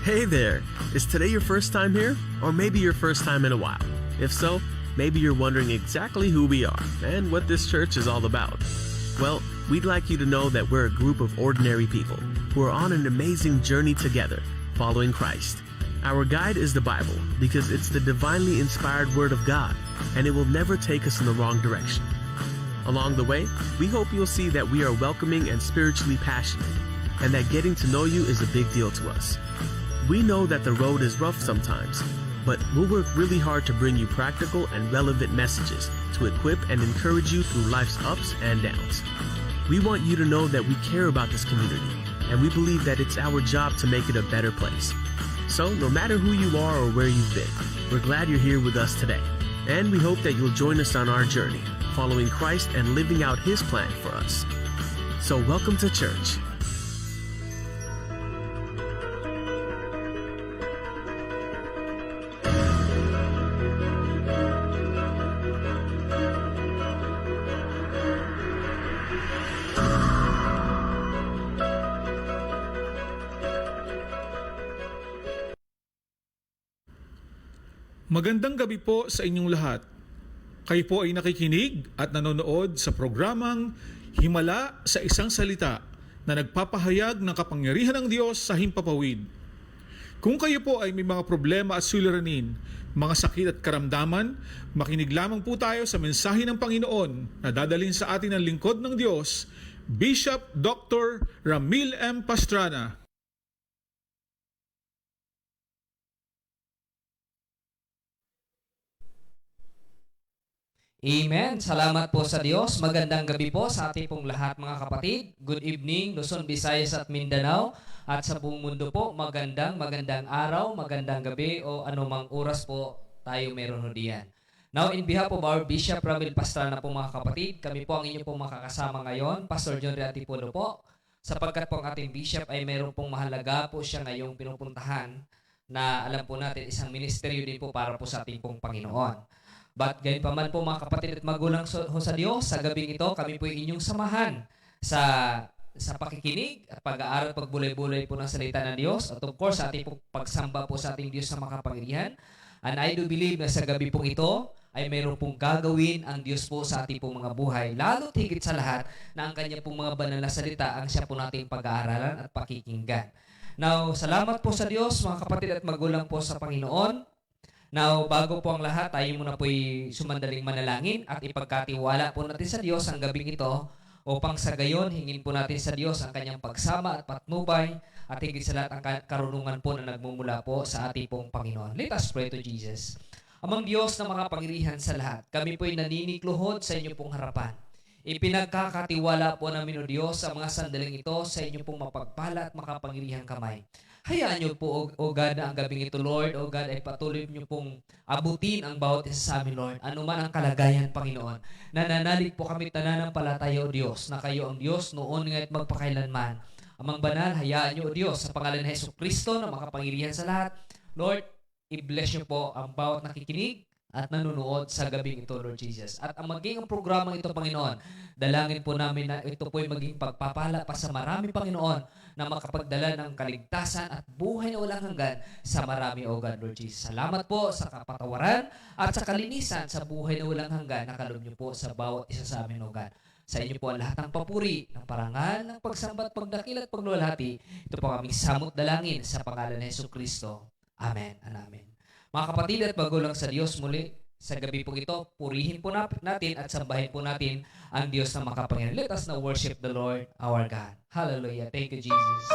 Hey there! Is today your first time here? Or maybe your first time in a while? If so, maybe you're wondering exactly who we are and what this church is all about. Well, we'd like you to know that we're a group of ordinary people who are on an amazing journey together, following Christ. Our guide is the Bible because it's the divinely inspired Word of God, and it will never take us in the wrong direction. Along the way, we hope you'll see that we are welcoming and spiritually passionate, and that getting to know you is a big deal to us. We know that the road is rough sometimes, but we'll work really hard to bring you practical and relevant messages to equip and encourage you through life's ups and downs. We want you to know that we care about this community, and we believe that it's our job to make it a better place. So, no matter who you are or where you've been, we're glad you're here with us today, and we hope that you'll join us on our journey, following Christ and living out His plan for us. So, welcome to church. Magandang gabi po sa inyong lahat. Kayo po ay nakikinig at nanonood sa programang Himala sa Isang Salita na nagpapahayag ng kapangyarihan ng Diyos sa himpapawid. Kung kayo po ay may mga problema at suliranin, mga sakit at karamdaman, makinig lamang po tayo sa mensahe ng Panginoon na dadalhin sa atin ng lingkod ng Diyos, Bishop Dr. Ramil M. Pastrana. Amen. Salamat po sa Diyos. Magandang gabi po sa ating pong lahat mga kapatid. Good evening, Luzon, Visayas at Mindanao. At sa buong mundo po, magandang araw, magandang gabi o anumang oras po tayo meron ho diyan. Now, in behalf of our Bishop Ramil Pastrana po mga kapatid, kami po ang inyong pong makakasama ngayon, Pastor John Riatipulo po, sapagkat po ang ating Bishop ay meron pong mahalaga po siya ngayong pinupuntahan na alam po natin isang ministeryo din po para po sa ating pong Panginoon. But gayon pa man po mga kapatid at magulang sa Diyos, sa gabing ito kami po inyong samahan sa pakikinig at pag-aaral, pagbulay-bulay po ng salita ng Diyos at of course sa ating pong pagsamba po sa ating Diyos sa makapangyarihan. And I do believe na sa gabi pong ito ay mayroon pong gagawin ang Diyos po sa ating pong mga buhay. Lalo't higit sa lahat na ang kanya pong mga banal na salita ang siya po nating pag-aaralan at pakikinggan. Now, salamat po sa Diyos mga kapatid at magulang po sa Panginoon. Now, bago po ang lahat, tayo muna po'y sumandaling manalangin at ipagkatiwala po natin sa Diyos ang gabing ito upang sa gayon, hingin po natin sa Diyos ang kanyang pagsama at patnubay at higit sa lahat ang karunungan po na nagmumula po sa ating pong Panginoon. Let us pray to Jesus. Amang Diyos na makapangyarihan sa lahat, kami po'y naninigluhod sa inyo pong harapan. Ipinagkakatiwala po namin o Diyos sa mga sandaling ito sa inyo pong mapagpala at makapangyarihang kamay. Hayaan niyo po, O God, na ang gabing ito, Lord, O God, ay patuloy niyo pong abutin ang bawat isa sa amin, Lord. Ano man ang kalagayan, Panginoon. Nananalig po kami tananampalataya, O Diyos, na kayo ang Diyos noon ngayon at magpakailanman. Amang banal, hayaan niyo, O Diyos, sa pangalan ng Jesucristo na makapangyarihan sa lahat. Lord, i-bless niyo po ang bawat nakikinig at nanonood sa gabing ito, Lord Jesus. At ang maging programang ito, Panginoon, dalangin po namin na ito po'y maging pagpapala pa sa marami, Panginoon, na makapagdala ng kaligtasan at buhay na walang hanggan sa marami, O God, Lord Jesus. Salamat po sa kapatawaran at sa kalinisan sa buhay na walang hanggan na kaloob niyo po sa bawat isa sa amin, O God. Sa inyo po ang lahat ng papuri, ng parangal, ng pagsambat, pagdakil at paglulahati. Ito po kaming samot dalangin sa pangalan ng Jesucristo. Amen and amen. Mga kapatid at magulang sa Diyos, muli sa gabi po ito, purihin po natin at sambahin po natin ang Diyos na makapangyarihan. Let us now worship the Lord our God. Hallelujah. Thank you, Jesus.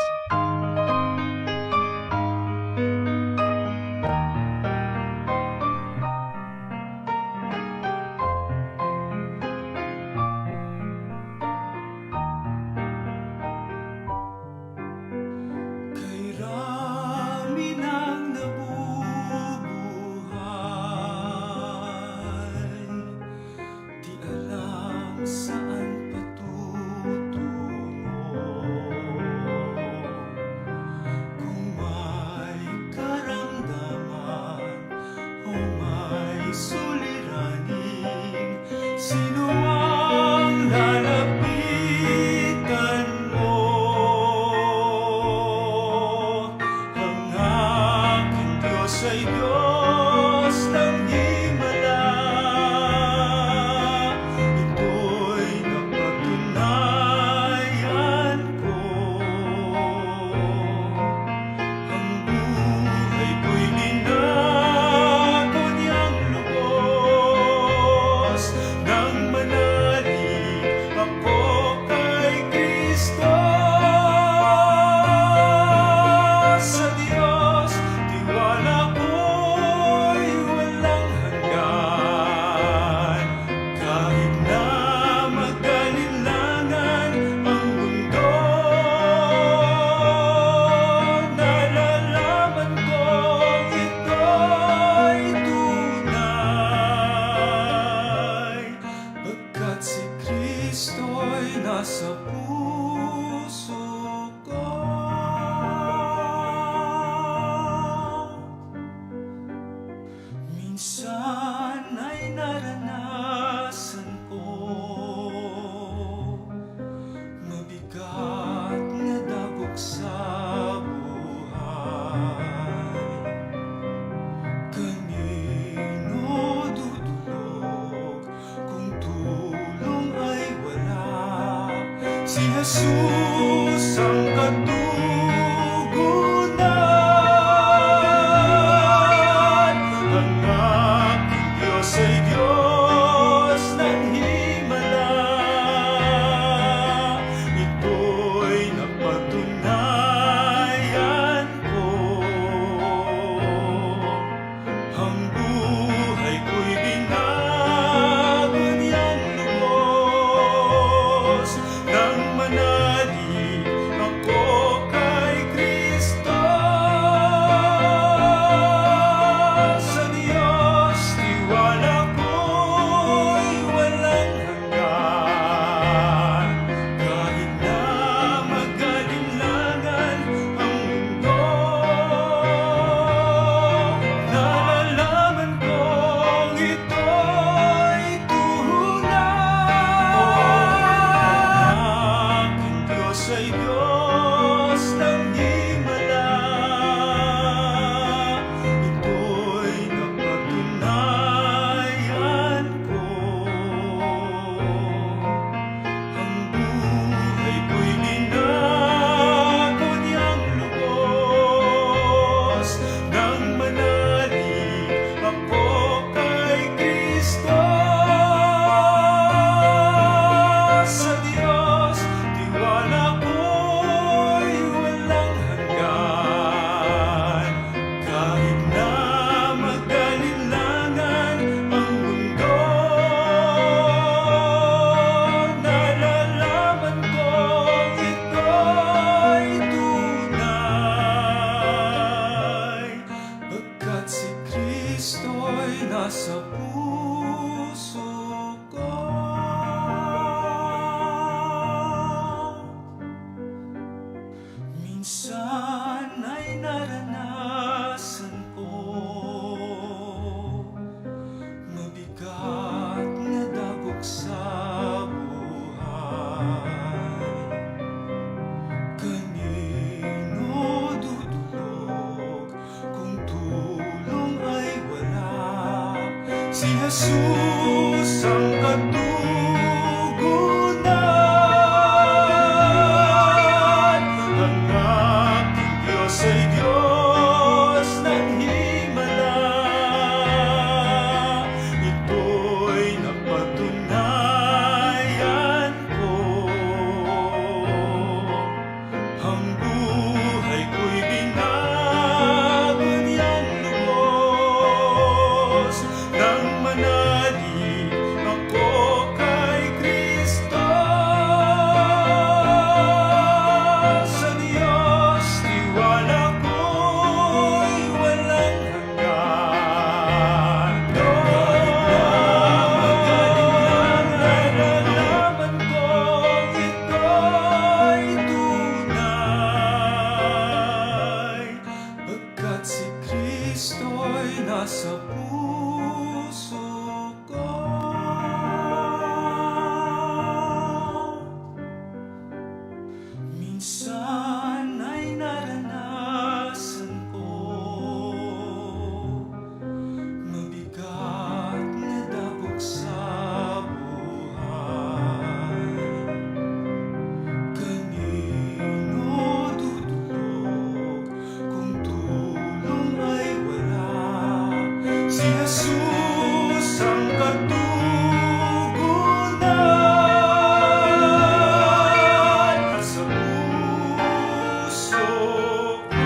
Saan patungo? Jesus ang katugunan. Ang aking Diyos ay Diyos ng himala. Ito'y napatunayan ko. Ang buhay ko'y binago niyang lubos. Nang manalig ako kay Kristo, sa Diyos tiwala ko'y walang hanggan. Kahit na magalinlangan ang mundo, nalalaman kong ito'y tunay. Ang aking Diyos ay Diyos ng himala. Ito'y napatunayan ko. Ang buhay ko'y binago niyang lubos. Nang manalig ako kay Kristo, sa Diyos tiwala ko'y walang hanggan. Kahit na magalinlangan ang mundo, nalalaman kong ito'y tunay. Pagkat si Kristo'y nasa puso ko. Minsan ay naranasan ko mabigat na dagok sa buhay. Kanino dudulog kung tulong ay wala? Si Jesus ang katugunan. Ang aking Diyos ay Diyos ng himala. Ito'y napatunayan ko. Ang buhay ko'y binago niyang lubos. Nang manalig ako kay Kristo, sa Diyos tiwala ko'y walang hanggan. Kahit na magalinlangan, nalalaman kong ito'y tunay. Pagkat si Kristo'y nasa puso ko. Minsan ay naranasan ko mabigat na dagok sa buhay. Kanino dudulog kung tulong ay wala? Si Jesus ang katugunan. Sa puso ko.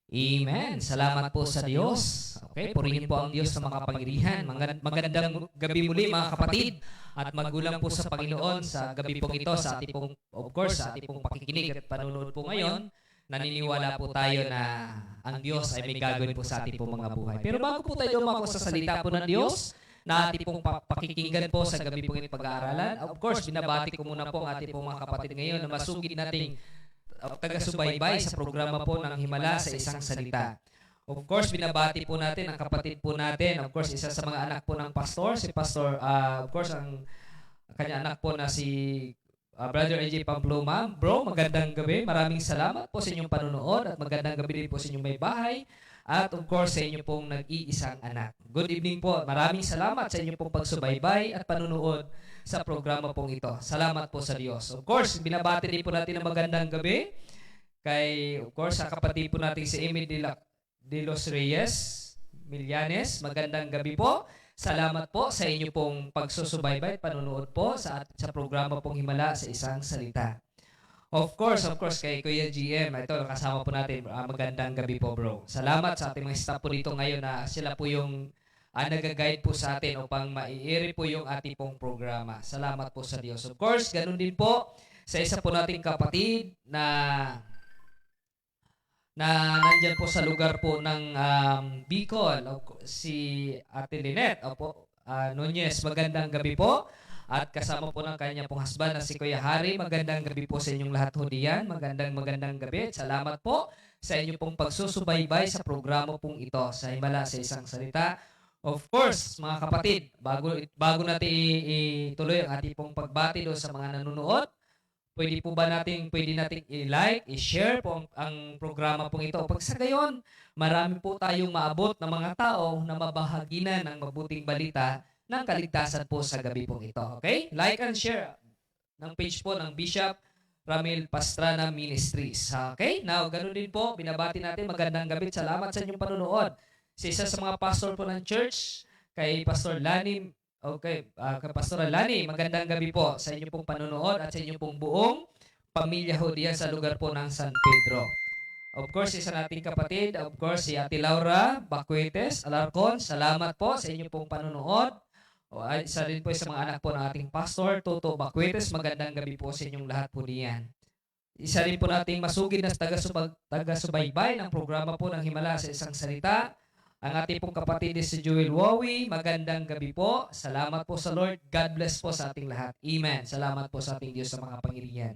Amen. Salamat po sa Diyos. Okay, purihin po ang Diyos na makapangyarihan. Magandang gabi muli mga kapatid at magulang po sa Panginoon sa gabi pong ito, sa ating pong, of course, sa ating pong pakikinig at panunood po ngayon. Naniniwala po tayo na ang Diyos ay may gagawin po sa ating pong mga buhay. Pero bago po tayo dumako sa salita po ng Diyos, na ating pong pakikinggan po sa gabi pong ito pag-aaralan, of course, binabati ko muna po ang ating pong mga kapatid ngayon na masugid nating taga-subaybay sa programa po ng Himala sa Isang Salita. Of course, binabati po natin ang kapatid po natin. Of course, isa sa mga anak po ng pastor, si Pastor, of course, ang kanya anak po na si Brother AJ Pampluma. Bro, magandang gabi. Maraming salamat po sa inyong panunood at magandang gabi din po sa inyong may bahay. At of course, sa inyo pong nag-iisang anak. Good evening po. Maraming salamat sa inyo pong pagsubaybay at panunood sa programa pong ito. Salamat po sa Diyos. Of course, binabati din po natin ng magandang gabi kay, of course, sa kapatid po natin si Amy de los Reyes Millanes. Magandang gabi po. Salamat po sa inyo pong pagsusubaybay at panunood po sa programa pong Himala sa Isang Salita. Of course, kay Kuya GM, ito, kasama po natin. Magandang gabi po, bro. Salamat sa ating mga staff po dito ngayon na sila po yung nag-guide po sa atin upang maiiri po yung ating pong programa. Salamat po sa Diyos. Of course, ganun din po sa isa po nating kapatid na nandyan po sa lugar po ng Bicol, si Ate Lynette Nunez. Magandang gabi po. At kasama po ng kanya pong husband na si Kuya Harry. Magandang gabi po sa inyong lahat ho diyan. Magandang gabi. Salamat po sa inyong pong pagsusubaybay sa programa pong ito sa Himala sa Isang Salita. Of course, mga kapatid, bago natin ituloy ang ating pong pagbati doon sa mga nanonood, pwede nating i-like, i-share po ang programa pong ito. Pag sa gayon, marami po tayong maabot na mga tao na mabahaginan ng mabuting balita ng kaligtasan po sa gabi pong ito. Okay? Like and share ng page po ng Bishop Ramil Pastrana Ministries. Okay? Now, ganun din po, binabati natin. Magandang gabi. Salamat sa inyong panunood. Sa isa sa mga pastor po ng church, kay Pastor Lani. Okay, kay Pastor Lani, magandang gabi po sa inyong pong panunood at sa inyong pong buong pamilya ho diyan sa lugar po ng San Pedro. Of course, isa nating kapatid, of course, si Ate Laura Bacuetes Alarcon. Salamat po sa inyong pong panunood. Isa rin po sa mga anak po ng ating pastor, Toto Bacuetes. Magandang gabi po sa inyong lahat po diyan. Isa rin po nating masugid na taga-subaybay ng programa po ng Himala sa Isang Salita. Ang ating pong kapatid si Joel Wawi. Magandang gabi po. Salamat po sa Lord. God bless po sa ating lahat. Amen. Salamat po sa ating Diyos sa mga Panginoon.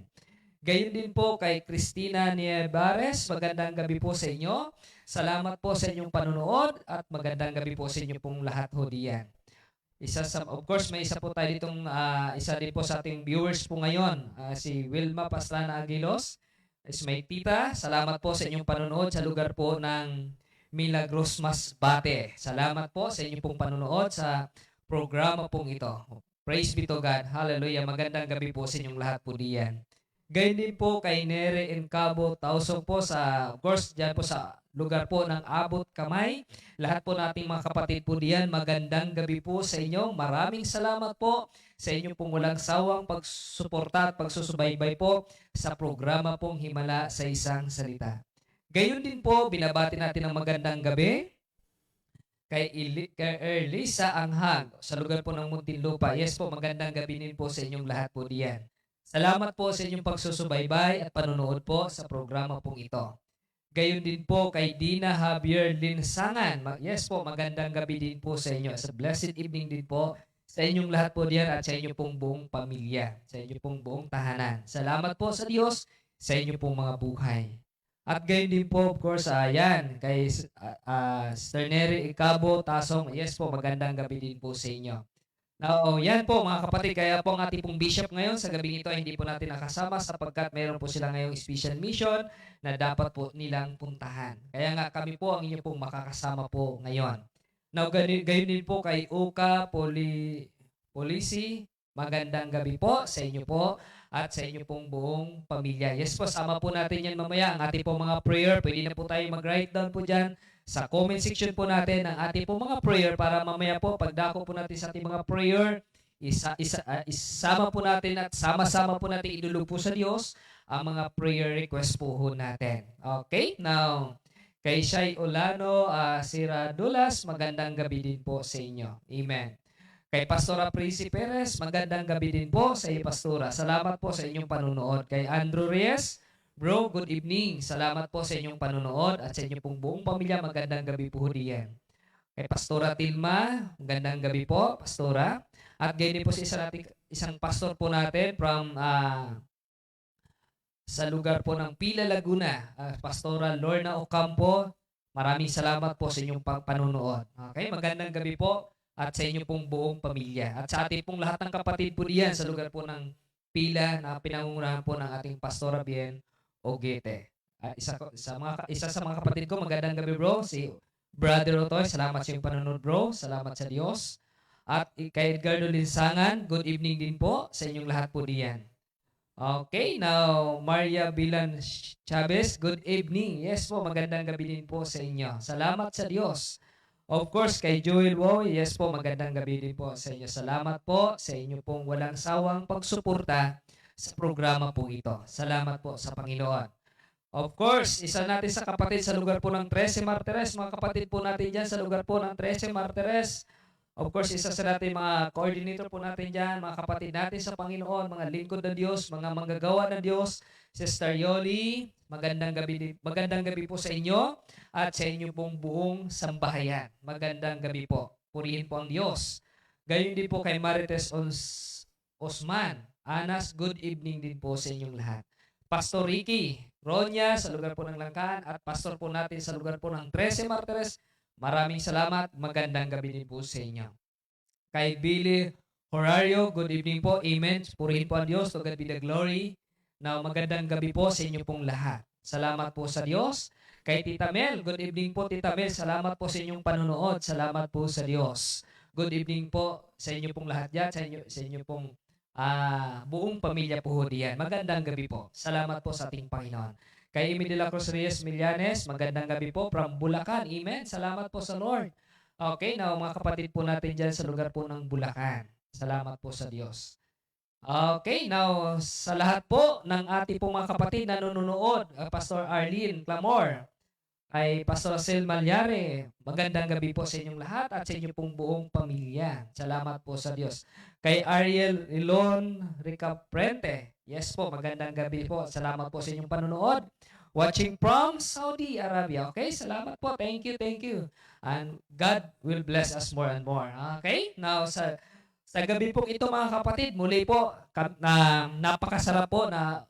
Gayon din po kay Cristina Niebares. Magandang gabi po sa inyo. Salamat po sa inyong panunood at magandang gabi po sa inyo pong lahat ho diyan. Of course, may isa po tayo ditong isa din po sa ating viewers po ngayon, si Wilma Pastrana Aguilos. Is my tita. Salamat po sa inyong panunood sa lugar po ng Milagros Masbate. Salamat po sa inyong pong panunood sa programa pong ito. Praise be to God. Hallelujah. Magandang gabi po sa inyong lahat po diyan. Gayon din po kay Nere Encabo Tausog po of course, dyan po sa lugar po ng Abot Kamay. Lahat po nating mga kapatid po diyan, magandang gabi po sa inyo. Maraming salamat po sa inyong pong walang sawang pagsuporta at pagsusubaybay po sa programa pong Himala sa Isang Salita. Gayon din po, binabati natin ang magandang gabi kay Elisa Anghag sa lugar po ng Muntinlupa. Yes po, magandang gabi din po sa inyong lahat po diyan. Salamat po sa inyong pagsusubaybay at panunood po sa programa pong ito. Gayon din po kay Dina Javier Linsangan. Yes po, magandang gabi din po sa inyo. Sa blessed evening din po sa inyong lahat po diyan at sa inyong pong buong pamilya, sa inyong pong buong tahanan. Salamat po sa Diyos sa inyong pong mga buhay. At gayon din po, of course, yan, kay Sister Neri Icabo Tasong. Yes po, magandang gabi din po sa inyo. Now, yan po mga kapatid, kaya po ang ating pong bishop ngayon sa gabi ito ay hindi po natin nakasama sapagkat meron po sila ngayong special mission na dapat po nilang puntahan. Kaya nga kami po ang inyo pong makakasama po ngayon. Now, gayon din po kay Uka Polisi. Magandang gabi po sa inyo po at sa inyo pong buong pamilya. Yes po, sama po natin yan mamaya. Ang ating pong mga prayer, pwede na po tayo mag-write down po dyan sa comment section po natin ang ating pong mga prayer para mamaya po, pagdako po natin sa ating mga prayer, isama po natin at sama-sama po natin idulog po sa Diyos ang mga prayer request po natin. Okay? Now, kay Shai Olano, Sira Dulas, magandang gabi din po sa inyo. Amen. Kay Pastora Prissy Perez, magandang gabi din po sa iyo, Pastora. Salamat po sa inyong panunood. Kay Andrew Reyes, bro, good evening. Salamat po sa inyong panunood at sa inyong pong buong pamilya. Magandang gabi po diyan. Kay Pastora Tilma, magandang gabi po, Pastora. At gayon din po sa isang pastor po natin from sa lugar po ng Pila, Laguna, Pastora Lorna Ocampo. Maraming salamat po sa inyong panunood. Okay, magandang gabi po at sa inyong pong buong pamilya. At sa ating pong lahat ng kapatid po diyan sa lugar po ng pila na pinangungunahan po ng ating Pastora Bien Ogete. Isa sa mga kapatid ko, magandang gabi bro, si Brother Otoy, salamat sa iyong panonood bro, salamat sa Diyos. At kay Edgardo Linsangan, good evening din po sa inyong lahat po diyan. Okay, now Maria Bilan Chavez, good evening. Yes po, magandang gabi din po sa inyo. Salamat sa Diyos. Of course, kay Joel Woy, yes po, magandang gabi din po sa inyo. Salamat po sa inyo pong walang sawang pagsuporta sa programa po ito. Salamat po sa Panginoon. Of course, isa natin sa kapatid sa lugar po ng 13 Martires, mga kapatid po natin dyan sa lugar po ng 13 Martires. Of course, isa sa natin mga coordinator po natin dyan, mga kapatid natin sa Panginoon, mga lingkod ng Diyos, mga manggagawa ng Diyos, Sister Yoli, magandang gabi po sa inyo at sa inyo pong buong sambahayan. Magandang gabi po. Purihin po ang Diyos. Gayon din po kay Marites Osman. Anas, good evening din po sa inyong lahat. Pastor Ricky Ronya sa lugar po ng Langkan at pastor po natin sa lugar po ng 13 Martires, maraming salamat. Magandang gabi din po sa inyo. Kay Billy Horario, good evening po. Amen. Purihin po ang Diyos. To God be the glory. Now, magandang gabi po sa inyo pong lahat. Salamat po sa Diyos. Kay Tita Mel, good evening po Tita Mel. Salamat po sa inyong panonood. Salamat po sa Diyos. Good evening po sa inyo pong lahat dyan. Sa inyo pong buong pamilya po diyan. Magandang gabi po. Salamat po sa ating Panginoon. Kay Amy de la Cruz Reyes Millanes, magandang gabi po from Bulacan. Amen. Salamat po sa Lord. Okay, now mga kapatid po natin dyan sa lugar po ng Bulacan. Salamat po sa Diyos. Okay, now sa lahat po ng ating po mga kapatid na nanonood, Pastor Arlene Clamor, ay Pastor Sel Malyare, magandang gabi po sa inyong lahat at sa inyong pong buong pamilya. Salamat po sa Diyos. Kay Ariel Ilon Ricaprente, yes po, magandang gabi po. Salamat po sa inyong panonood. Watching from Saudi Arabia. Okay, salamat po. Thank you, thank you. And God will bless us more and more. Okay, now sa gabi po ito mga kapatid, muli po, napakasarap po na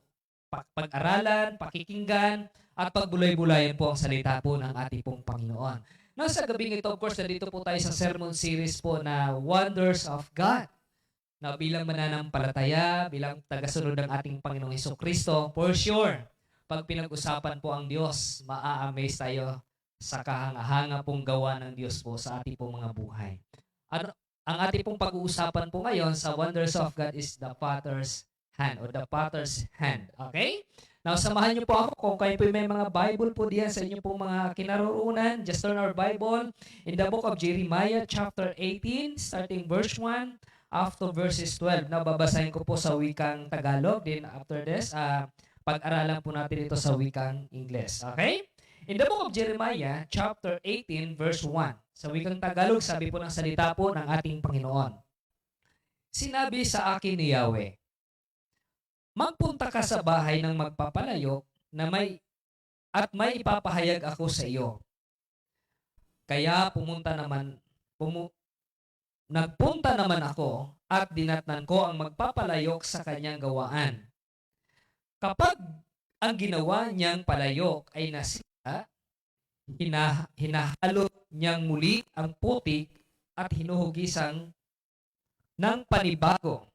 pag-aralan, pakikinggan, at pagbulay-bulayan po ang salita po ng ating pong Panginoon. Now sa gabing ito, of course, nandito po tayo sa sermon series po na Wonders of God. Now bilang mananampalataya, bilang tagasunod ng ating Panginoong Hesukristo, for sure, pag pinag-usapan po ang Diyos, maa-amaze tayo sa kahanga-hanga pong gawa ng Diyos po sa ating pong mga buhay. At ang ating pong pag-uusapan po ngayon sa Wonders of God is the Father's Hand or the Potter's Hand. Okay? Now, samahan niyo po ako kung kayo po may mga Bible po diyan sa inyo pong mga kinaroroonan. Just turn our Bible in the book of Jeremiah chapter 18, starting verse 1 up to verses 12. Now, babasahin ko po sa wikang Tagalog. Then after this, pag-aralan po natin ito sa wikang Ingles. Okay? In the book of Jeremiah chapter 18, verse 1. Sa wikang Tagalog, sabi po ng salita po ng ating Panginoon. Sinabi sa akin ni Yahweh, magpunta ka sa bahay ng magpapalayok na may ipapahayag ako sa iyo. Kaya nagpunta naman ako at dinatnan ko ang magpapalayok sa kanyang gawaan. Kapag ang ginawa niyang palayok ay nasira, hinahalot niyang muli ang putik at hinuhugisan ng panibago.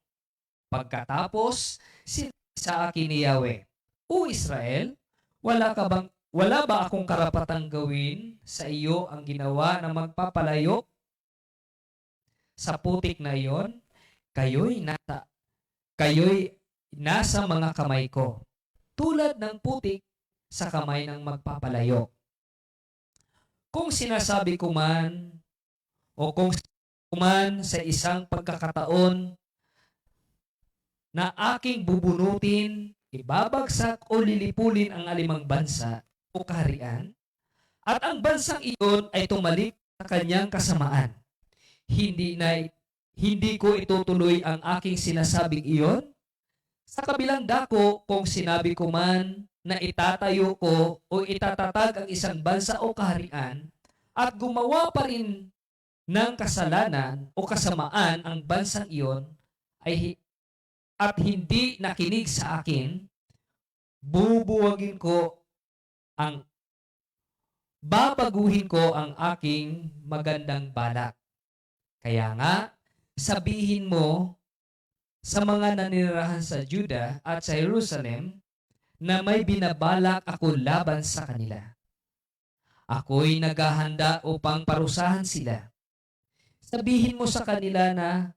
Pagkatapos, sinabi sa akin ni Yahweh, O Israel, wala ba akong karapatang gawin sa iyo ang ginawa na magpapalayok sa putik na iyon? Kayo'y nasa mga kamay ko, tulad ng putik sa kamay ng magpapalayok. Kung sinasabi ko man, o kung kuman sa isang pagkakataon na aking bubunutin, ibabagsak o lilipulin ang alimang bansa o kaharian, at ang bansang iyon ay tumalik sa kanyang kasamaan. Hindi ko itutuloy ang aking sinasabing iyon. Sa kabilang dako, kung sinabi ko man na itatayo ko o itatatag ang isang bansa o kaharian, at gumawa pa rin ng kasalanan o kasamaan ang bansang iyon, at hindi nakinig sa akin, babaguhin ko ang aking magandang balak. Kaya nga, sabihin mo sa mga naninirahan sa Juda at sa Jerusalem na may binabalak ako laban sa kanila. Ako'y naghahanda upang parusahan sila. Sabihin mo sa kanila na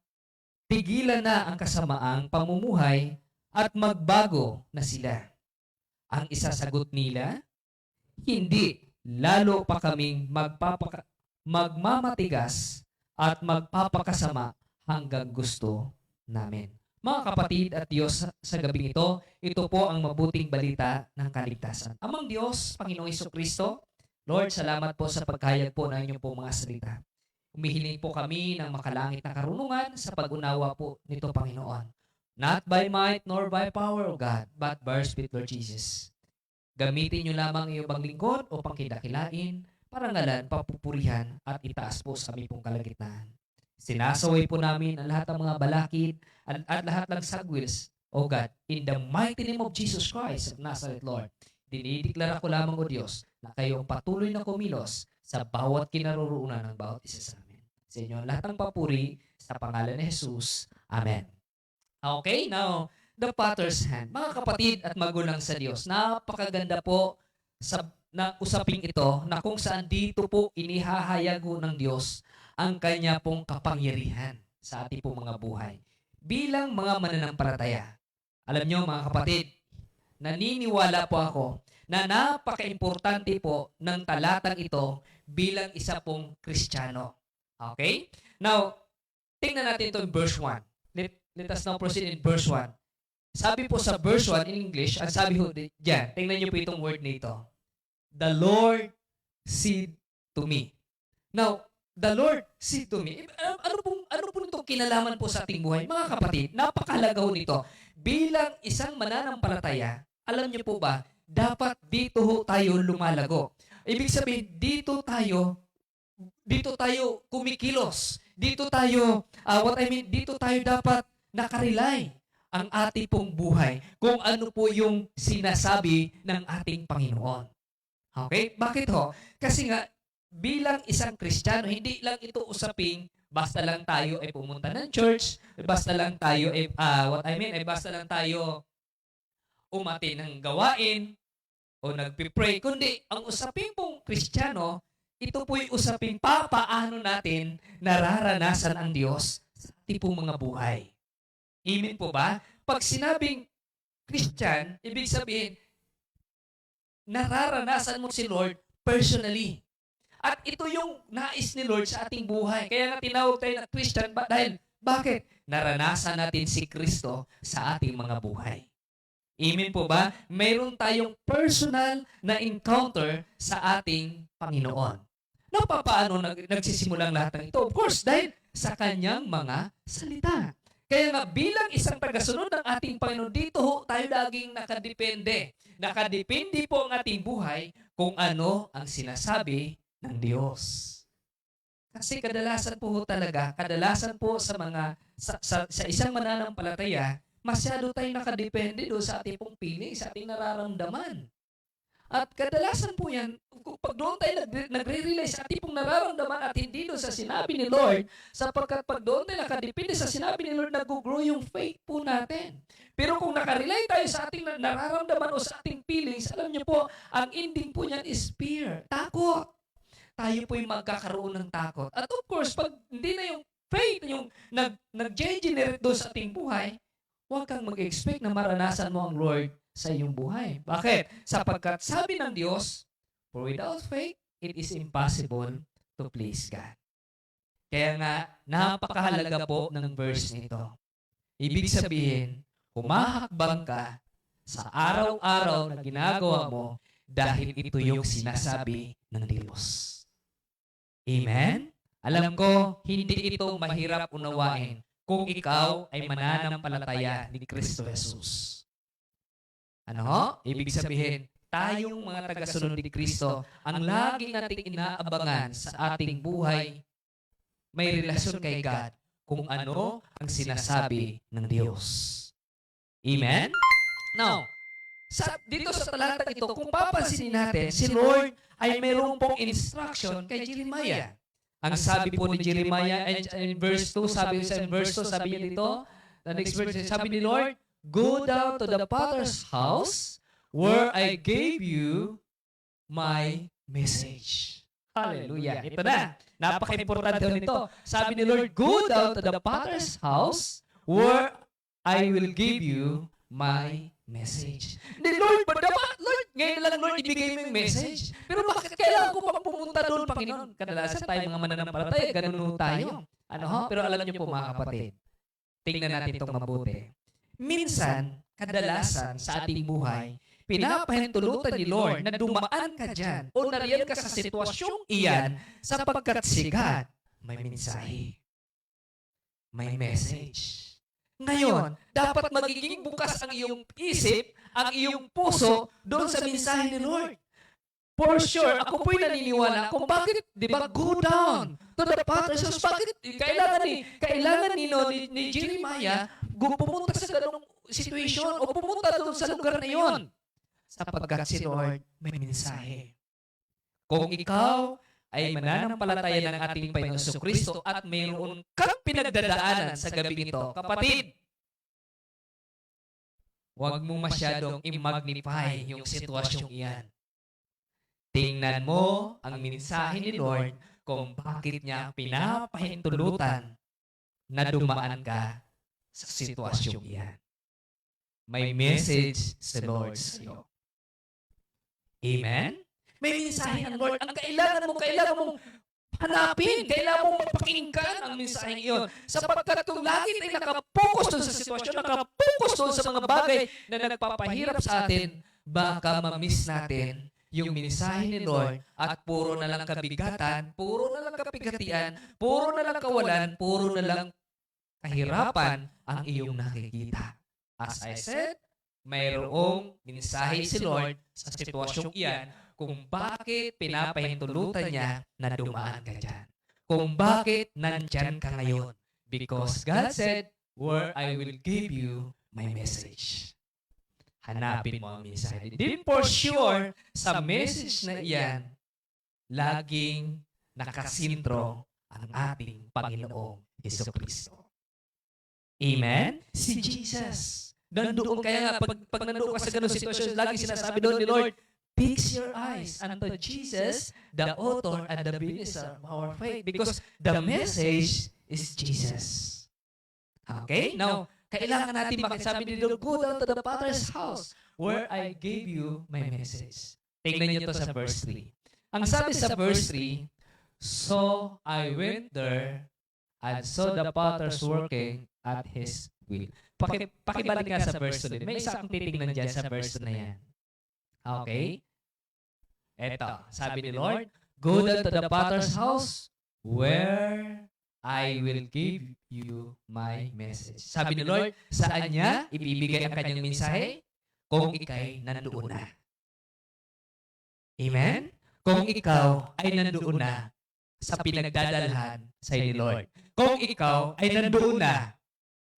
tigilan na ang kasamaang pamumuhay at magbago na sila. Ang isasagot nila, hindi, lalo pa kaming magmamatigas at magpapakasama hanggang gusto namin. Mga kapatid at Diyos, sa gabing ito po ang mabuting balita ng kaligtasan. Amang Diyos, Panginoong Jesucristo, Lord, salamat po sa pagkayag po ng inyong po mga salita. Humihiling po kami ng makalangit na karunungan sa pag-unawa po nito, Panginoon. Not by might nor by power, O God, but by your Spirit, Lord Jesus. Gamitin niyo lamang iyong lingkod upang kidakilain, parangalan, papupurihan, at itaas po sa aming pong kalagitnaan. Sinasaway po namin ang lahat ng mga balakid at lahat ng sagwils, O God, in the mighty name of Jesus Christ of Nazareth, Lord. Dinideklara ko lamang, O Diyos, na kayong patuloy na kumilos sa bawat kinaroroonan ng bawat isa sa amin. Sa inyo ang lahat ng papuri sa pangalan ni Jesus. Amen. Okay, now, the potter's hand. Mga kapatid at magulang sa Diyos, napakaganda po na usaping ito na kung saan dito po inihahayag ng Diyos ang kanya pong kapangyarihan sa ating pong mga buhay. Bilang mga mananampalataya, alam nyo mga kapatid, naniniwala po ako na napaka-importante po ng talatang ito bilang isa pong Kristiyano. Okay? Now, tingnan natin ito in verse 1. Let us now proceed in verse 1. Sabi po sa verse 1 in English, ang sabi po dyan, tingnan nyo po itong word na ito. The Lord said to me. Now, the Lord said to me. Ano po nitong kinalaman po sa ating buhay? Mga kapatid, napakahalaga ho nito. Bilang isang mananampalataya, alam niyo po ba, dapat dito ho tayo lumalago. Ibig sabihin, dito tayo kumikilos. Dito tayo dapat nakarely ang ating pong buhay kung ano po yung sinasabi ng ating Panginoon. Okay? Bakit ho? Kasi nga, bilang isang Kristiyano, hindi lang ito usaping basta lang tayo ay pumunta ng church, basta lang tayo basta lang tayo umati ng gawain o nagpipray, kundi ang usaping pong Kristiyano, ito po yung usaping paano natin nararanasan ang Diyos sa ating pong mga buhay. Amen po ba? Pag sinabing Christian, ibig sabihin, nararanasan mo si Lord personally. At ito yung nais ni Lord sa ating buhay. Kaya nga tinawag tayo na Christian dahil bakit? Naranasan natin si Kristo sa ating mga buhay. Amen po ba? Mayroon tayong personal na encounter sa ating Panginoon. No, paano nagsisimulang lahat ng ito? Of course, dahil sa kanyang mga salita. Kaya nga bilang isang tagasunod ng ating Panginoon, dito ho tayo laging nakadepende. Nakadepende po ang ating buhay kung ano ang sinasabi ng Diyos. Kasi kadalasan po sa isang mananampalataya, masyado tayong nakadepende doon sa ating pong feeling, sa ating nararamdaman. At kadalasan po yan, pag doon tayo nagre-rely sa ating pong nararamdaman at hindi doon sa sinabi ni Lord, sapagkat pag doon tayo nakadepende sa sinabi ni Lord, nag-grow yung faith po natin. Pero kung nakarely tayo sa ating nararamdaman o sa ating feelings, alam niyo po, ang ending po niyan is fear, takot. Tayo po yung magkakaroon ng takot. At of course, pag hindi na yung faith, yung nag-generate doon sa ating buhay, huwag kang mag-expect na maranasan mo ang Lord sa iyong buhay. Bakit? Sapagkat sabi ng Diyos, for without faith, it is impossible to please God. Kaya nga, napakahalaga po ng verse nito. Ibig sabihin, humahakbang ka sa araw-araw na ginagawa mo dahil ito yung sinasabi ng Diyos. Amen? Alam ko, hindi ito mahirap unawain kung ikaw ay mananampalataya ni Kristo Jesus. Ano ho? Ibig sabihin, tayong mga tagasunod ni Kristo, ang lagi nating inaabangan sa ating buhay, may relasyon kay God kung ano ang sinasabi ng Diyos. Amen? Now, dito sa talatang ito, kung papansinin natin, si Lord ay mayroon pong instruction kay Jeremiah. Ang sabi po ni Jeremiah in verse 2, sabi niya dito, The next verse, sabi ni Lord, go down to the potter's house where I gave you my message. Hallelujah. Ito na. Napaka-importante nito. Sabi ni Lord, go down to the potter's house where I will give you my message. Hindi, Lord, Lord, ngayon lang, Lord, ibigay mo yung message. Pero bakit kailangan ko pang pumunta doon, Panginoon? Kadalasan tayo mga mananampalataya, ganun tayo. Ano ho? Pero alam niyo po, mga kapatid, tingnan natin itong mabuti. Minsan, kadalasan sa ating buhay, pinapahintulutan ni Lord na dumaan ka dyan o nariyan ka sa sitwasyong iyan sapagkat sigat may mensahe. May message. Ngayon, dapat magiging bukas ang iyong isip, ang iyong puso doon sa mensahe ni Lord. For sure, ako po'y naniniwala kung bakit, di ba, go down to the potter's house. Bakit kailangan ni Jeremiah pumunta sa ganong situation o pumunta doon sa lugar na yon. Sapagkat si Lord may mensahe. Kung ikaw ay mananampalataya ng ating Panginoon Jesucristo at mayroon kang pinagdadaanan sa gabing ito, kapatid, huwag mo masyadong i-magnify yung sitwasyong iyan. Tingnan mo ang mensahe ni Lord kung bakit niya pinapahintulutan na dumaan ka sa sitwasyong iyan. May message sa Lord sa iyo. Amen? May mensahe ng Lord. Ang kailangan mong hanapin. Kailangan mong mapakinggan ang mensahe iyon. Sapagkat kung lagi tayo nakapokus doon sa sitwasyon, nakapokus doon sa mga bagay na nagpapahirap sa atin, baka ma-miss natin yung mensahe ni Lord at puro na lang kabigatan, puro na lang kapigatian, puro na lang kawalan, puro na lang kahirapan ang iyong nakikita. As I said, mayroong mensahe si Lord sa sitwasyong iyan kung bakit pinapahintulutan niya na dumaan ka dyan. Kung bakit nandyan ka ngayon. Because God said, where I will give you my message. Hanapin mo ang mensahe. Then for sure, sa message na iyan, laging nakasintro ang ating Panginoong Jesucristo. Amen? Si Jesus. Nandoon kaya nga, pag nandoon ka sa ganung sitwasyon, lagi sinasabi doon ni Lord, fix your eyes unto Jesus, the author and the finisher of our faith. Because the message is Jesus. Okay? Now, kailangan natin makisabi ni Lord, go down to the Father's house where I gave you my message. Tingnan niyo to sa verse 3. Ang sabi sa verse 3, so I went there and saw the Father's working at His will. Pakibalik nga sa verse 2. May isa akong titignan dyan sa verse na yan. Okay? Eto, sabi ni Lord, go down to the Potter's house where I will give you my message. Sabi ni Lord, saan niya ibibigay ang kanyang mensahe? Kung ikay nandoon na. Amen? Kung ikaw ay nandoon na sa pinagdadalhan sa ni Lord. Kung ikaw ay nandoon na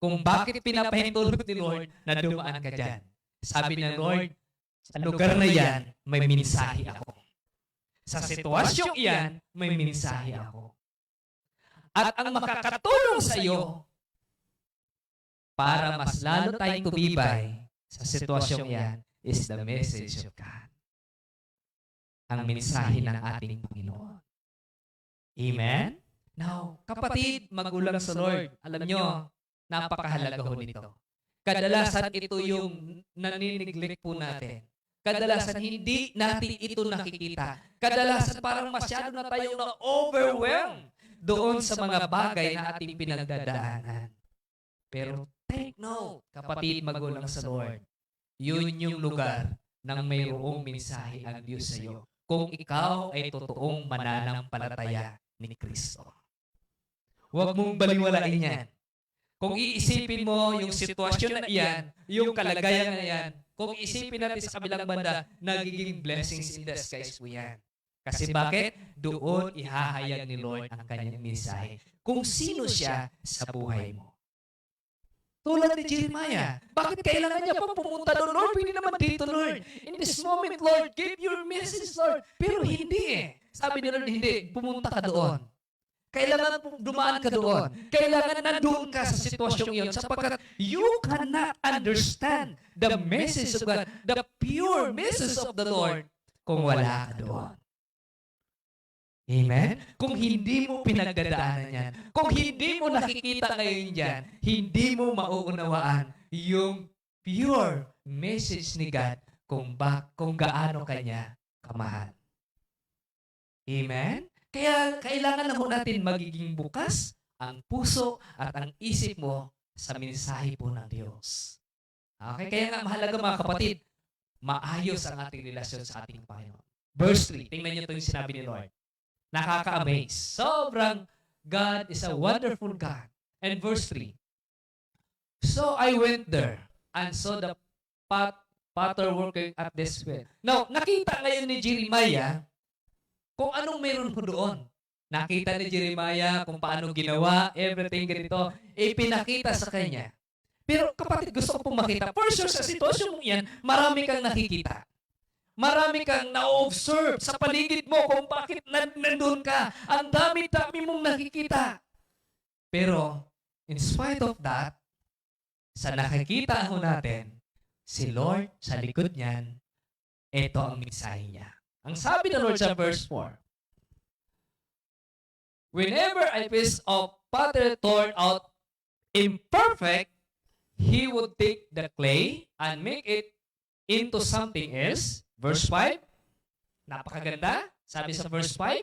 kung bakit pinapahintulot ni Lord na dumaan ka dyan. Sabi ng Lord, sa lugar na yan, may mensahe ako. Sa sitwasyong iyan, may mensahe ako. At ang makakatulong sa iyo para mas lalo tayong tumibay sa sitwasyong iyan is the message of God. Ang mensahe ng ating Panginoon. Amen? Now, kapatid, magulang sa Lord, alam nyo, napakahalaga ho nito. Kadalasan ito yung naniniglect po natin. Kadalasan hindi natin ito nakikita. Kadalasan parang masyado na tayong na-overwhelmed doon sa mga bagay na ating pinagdadaanan. Pero take note, kapatid, magulang sa Lord, yun yung lugar ng mayroong mensahe ang Diyos sa iyo. Kung ikaw ay totoong mananampalataya ni Kristo. Huwag mong baliwalain yan. Kung iisipin mo yung sitwasyon na iyan, yung kalagayan na iyan, kung iisipin natin sa kabilang banda, nagiging blessings in the skies po yan. Kasi bakit? Doon ihahayag ni Lord ang kanyang mensahe. Kung sino siya sa buhay mo. Tulad ni Jeremiah, bakit kailangan niya pa pumunta doon? Lord, pwede naman dito, Lord. In this moment, Lord, give your message, Lord. Pero hindi eh. Sabi ni Lord, hindi. Pumunta ka doon. Kailangan pong dumaan ka doon. Kailangan nandoon ka sa sitwasyong iyon sapagkat you cannot understand the message of God, the pure message of the Lord kung wala ka doon. Amen? Kung hindi mo pinagdadaanan yan, kung hindi mo nakikita ngayon yan, hindi mo mauunawaan yung pure message ni God kung gaano kanya kamahal. Amen? Kaya kailangan na ho natin magiging bukas ang puso at ang isip mo sa mensahe po ng Diyos. Okay? Kaya nga mahalaga mga kapatid, maayos ang ating relasyon sa ating Panginoon. Verse 3, tingnan niyo ito yung sinabi ni Lord. Nakaka-amaze. Sobrang God is a wonderful God. And verse 3, so I went there and saw the potter working at this well. Now, nakita ngayon ni Jeremiah kung anong meron po doon. Nakita ni Jeremiah kung paano ginawa, everything ganito, ipinakita sa kanya. Pero kapatid, gusto ko pong makita, for sure, sa sitwasyon mong yan, marami kang nakikita. Marami kang na-observe sa paligid mo kung bakit nandun ka. Ang dami-dami mong nakikita. Pero, in spite of that, sa nakikita ho natin, si Lord sa likod niyan, ito ang mensahe niya. Ang sabi ng Lord sa verse 4, whenever a piece of pottery turned out imperfect, He would take the clay and make it into something else. Verse 5, napakaganda. Sabi sa verse 5,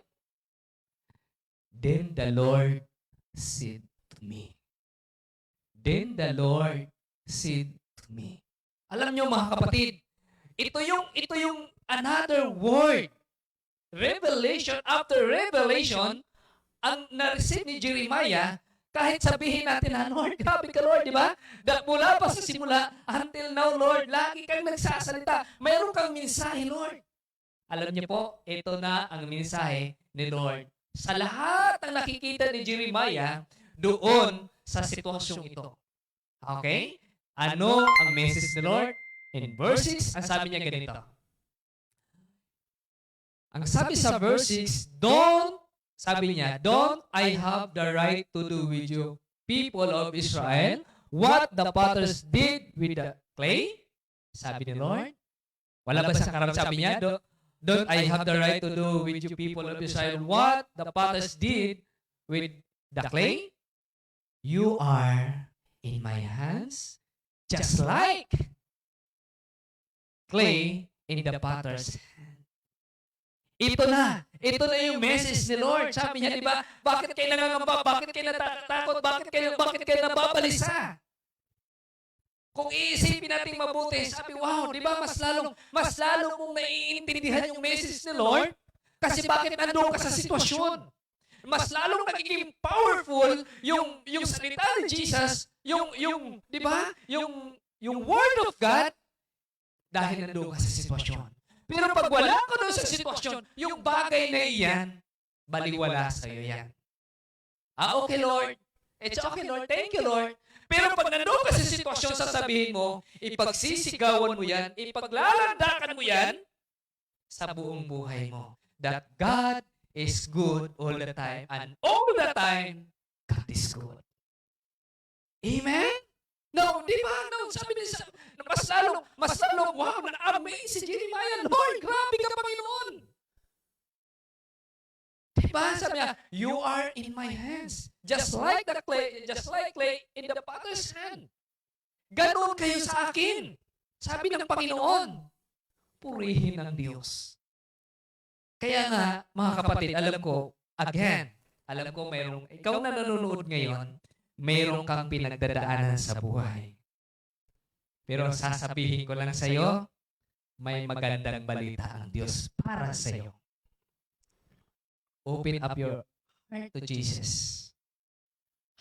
then the Lord said to me. Then the Lord said to me. Alam niyo mga kapatid, ito yung another word. Revelation after revelation, ang na-receive ni Jeremiah, kahit sabihin natin na, Lord, grabe ka Lord, di ba? Mula pa sa simula, until now, Lord, lagi kang nagsasalita. Mayroon kang mensahe, Lord. Alam niyo po, ito na ang mensahe ni Lord. Sa lahat ng nakikita ni Jeremiah, doon sa sitwasyong ito. Okay? Ano ang message ni Lord? In verse 6, ang sabi niya ganito. Ang sabi sa verse 6, sabi niya, don't I have the right to do with you, people of Israel, what the potters did with the clay? Sabi ni Lord. Wala ba sa karang sabi niya? Don't I have the right to do with you, people of Israel, what the potters did with the clay? You are in my hands, just like clay in the potter's hand. Ito na yung message ni Lord. Sabi niya, di ba, bakit kayo nangangamba, bakit kayo natatakot, bakit kayo nababalisa? Kung iisipin natin mabuti, sabi, wow, di ba, mas lalo mong naiintindihan yung message ni Lord? Kasi bakit nandoon ka sa sitwasyon? Mas lalong nagiging powerful yung salita ni Jesus, di ba, yung word of God, dahil nandoon ka sa sitwasyon. Pero pag wala ka doon sa sitwasyon, yung bagay na iyan, baliwala sa iyo yan. Okay, Lord. It's okay, Lord. Thank you, Lord. Pero pag nandoon ka sa sitwasyon, sasabihin mo, ipagsisigawan mo yan, ipaglalandakan mo yan sa buong buhay mo. That God is good all the time. And all the time, God is good. Amen? No, di ba? No, sabi niya, mas lalong, wow, na-amaze si Jeremiah. Lord, grabe ka, Panginoon. Di ba? Sabi niya, you are in my hands. Just like clay in the potter's hand. Ganon kayo sa akin. Sabi ng Panginoon. Purihin ng Diyos. Kaya nga, mga kapatid, alam ko, ikaw na nanonood ngayon, mayroon kang pinagdadaanan sa buhay. Pero sasabihin ko lang sa iyo, may magandang balita ang Diyos para sa iyo. Open up your heart to Jesus.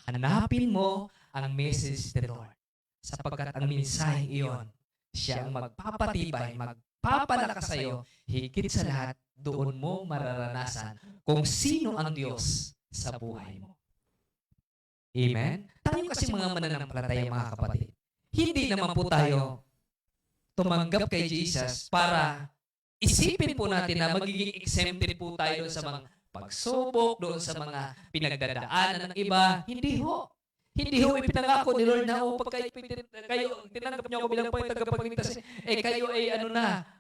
Hanapin mo ang message ni Lord. Sapagkat ang mensahe iyon, siya ang magpapatibay, magpapalakas sa iyo, higit sa lahat, doon mo mararanasan kung sino ang Diyos sa buhay mo. Amen? Tayo kasi mga mananampalataya, mga kapatid, hindi naman po tayo tumanggap kay Jesus para isipin po natin na magiging exempted po tayo sa mga pagsubok, doon sa mga pinagdadaanan ng iba. Hindi ho. Hindi ho ipinangako ni Lord na, pag kayo, tinanggap niyo ako bilang Panginoon tagapagligtas, kayo ay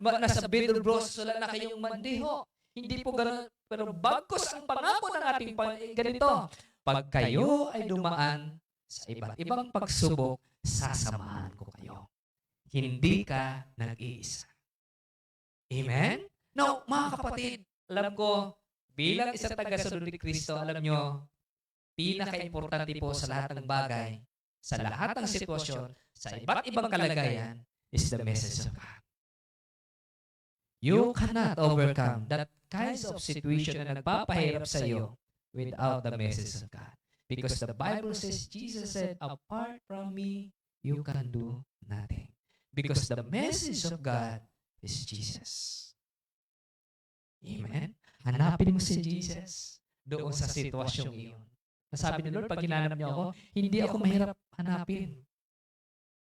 nasa middle bros, wala na kayong mandi ho. Hindi po gano'n. Pero bagkus ang pangako ng ating ganito. Pag kayo ay dumaan sa iba't ibang pagsubok, sasamahan ko kayo. Hindi ka nag-iisa. Amen? Now, mga kapatid, alam ko, bilang isang taga-sunod ni Kristo, alam nyo, pinaka-importante po sa lahat ng bagay, sa lahat ng sitwasyon, sa iba't ibang kalagayan, is the message of God. You cannot overcome that kinds of situation na nagpapahirap sa iyo without the message of God. Because the Bible says, Jesus said, apart from me, you can do nothing. Because the message of God is Jesus. Amen? Hanapin mo si Jesus doon sa sitwasyong iyon. Nasabi ni Lord, pag hinanap niyo ako, hindi ako mahirap hanapin.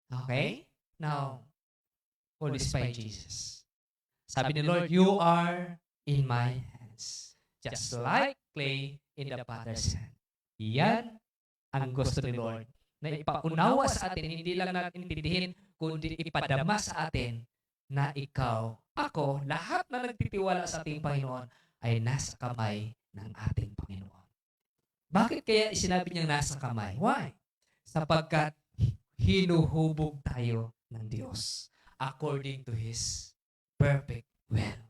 Okay? Now, always by Jesus. Sabi ni Lord, you are in my hands. Just like clay in the potter's hand. Yan ang gusto ni Lord. Na ipaunawa sa atin, hindi lang natin intindihin, kundi ipadama sa atin na ikaw, ako, lahat na nagtitiwala sa ating Panginoon ay nasa kamay ng ating Panginoon. Bakit kaya sinabi niyang nasa kamay? Why? Sapagkat hinuhubog tayo ng Diyos according to His perfect will.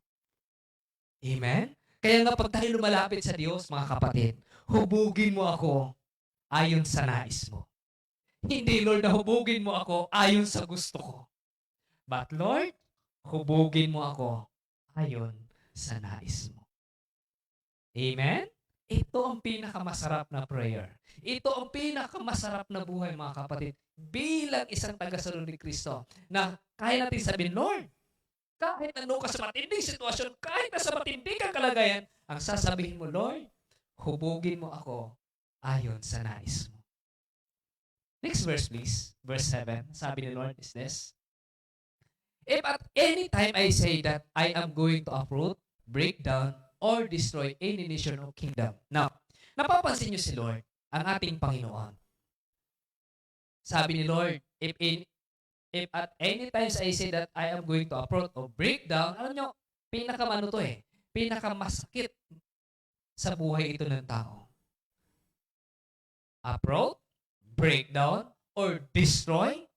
Amen? Kaya nga pag tayo lumalapit sa Diyos, mga kapatid, hubugin mo ako ayon sa nais mo. Hindi, Lord, na hubugin mo ako ayon sa gusto ko. But Lord, hubugin mo ako ayon sa nais mo. Amen? Ito ang pinakamasarap na prayer. Ito ang pinakamasarap na buhay, mga kapatid, bilang isang taga-sunod ni Kristo, na kaya natin sabihin, Lord, kahit ano ka sa matinding sitwasyon, kahit na sa matinding kang kalagayan, ang sasabihin mo, Lord, hubugin mo ako ayon sa nais mo. Next verse, please. Verse 7. Sabi ni Lord is this. If at any time I say that I am going to uproot, break down, or destroy any nation or kingdom. Now, napapansin niyo si Lord, ang ating Panginoon. Sabi ni Lord, if at any times I say that I am going to uproot or break down, alam niyo, pinakamano to pinakamasakit sa buhay ito ng tao. Uproot, break down, or destroy.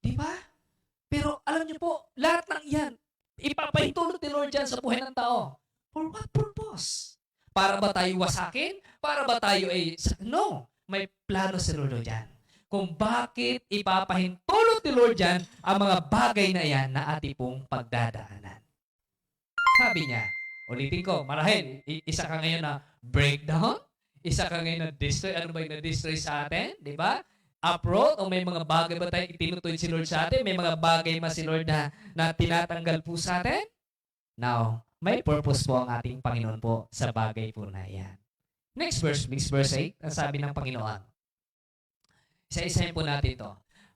Di ba? Pero alam niyo po, lahat ng yan, ipapahintulot ni Lord dyan sa buhay ng tao. For what purpose? Para ba tayo wasakin? Para ba tayo no, may plano si Lord dyan. Kung bakit ipapahintulot ni Lord dyan ang mga bagay na yan na ating pong pagdadaanan. Sabi niya, ulitin ko, marahil, isa ka ngayon na breakdown, isa ka ngayon na destroy. Ano ba yung na-destroy sa atin? Di ba? Uproot, o may mga bagay ba tayo itinutuloy si Lord sa atin? May mga bagay ba si Lord na tinatanggal po sa atin? Now, may purpose po ang ating Panginoon po sa bagay po na yan. Next verse, please, verse 8. Ang sabi ng Panginoon. Isa-isahin po natin ito.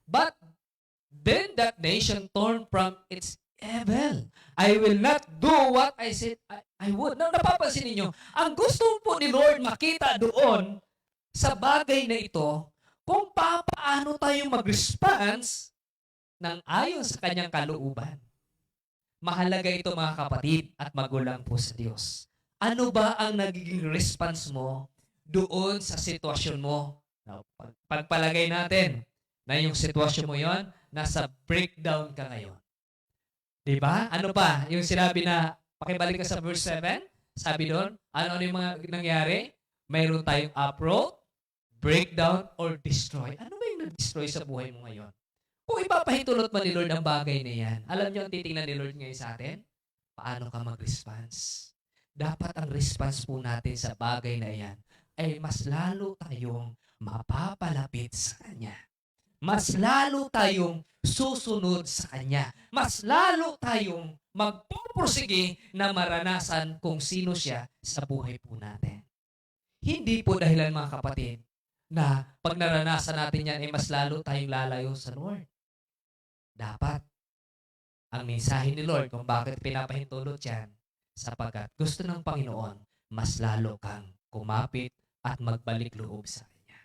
But then that nation torn from its evil. I will not do what I said I would. Now, napapansin ninyo, ang gusto po ni Lord makita doon sa bagay na ito, kung paano tayo mag-response ng ayon sa kanyang kalooban. Mahalaga ito, mga kapatid at magulang po sa Diyos. Ano ba ang nagiging response mo doon sa sitwasyon mo? Now, pagpalagay natin na yung sitwasyon mo yon, nasa breakdown ka ngayon. Diba? Ano pa? Yung sinabi na, pakibalik ka sa verse 7, sabi doon, ano yung mga nangyari? Mayroon tayong uproot, breakdown, or destroy. Ano ba yung nag-destroy sa buhay mo ngayon? Kung ipapahintulot man ni Lord ang bagay na yan, alam niyo ang titingnan ni Lord ngayon sa atin? Paano ka mag-response? Dapat ang response po natin sa bagay na yan ay mas lalo tayong mapapalapit sa Kanya. Mas lalo tayong susunod sa Kanya. Mas lalo tayong magpupursige na maranasan kung sino siya sa buhay po natin. Hindi po dahilan, mga kapatid, na pag naranasan natin yan ay mas lalo tayong lalayo sa Lord. Dapat, ang mensahe ni Lord kung bakit pinapahintulot yan, sapagkat gusto ng Panginoon mas lalo kang kumapit at magbalik loob sa Kanya.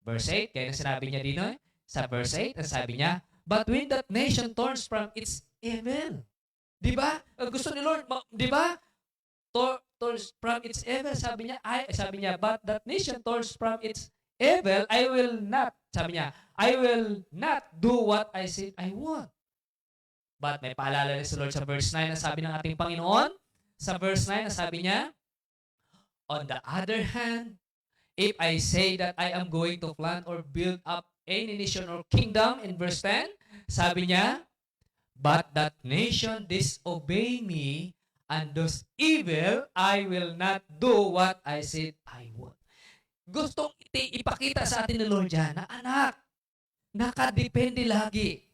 Verse 8, kaya na sinabi niya dito, sa verse 8, ang sabi niya, but when that nation turns from its evil, di ba? Ang gusto ni Lord, di ba? Turns from its evil, sabi niya, but that nation turns from its evil, I will not, sabi niya, I will not do what I said I want. But may paalala rin si Lord sa verse 9 na sabi ng ating Panginoon, sa verse 9 na sabi niya, on the other hand, if I say that I am going to plant or build up any nation or kingdom, in verse 10, sabi niya, but that nation disobey me, and does evil, I will not do what I said I would. Gustong ipakita sa atin ni Lord dyan na anak, nakadepende lagi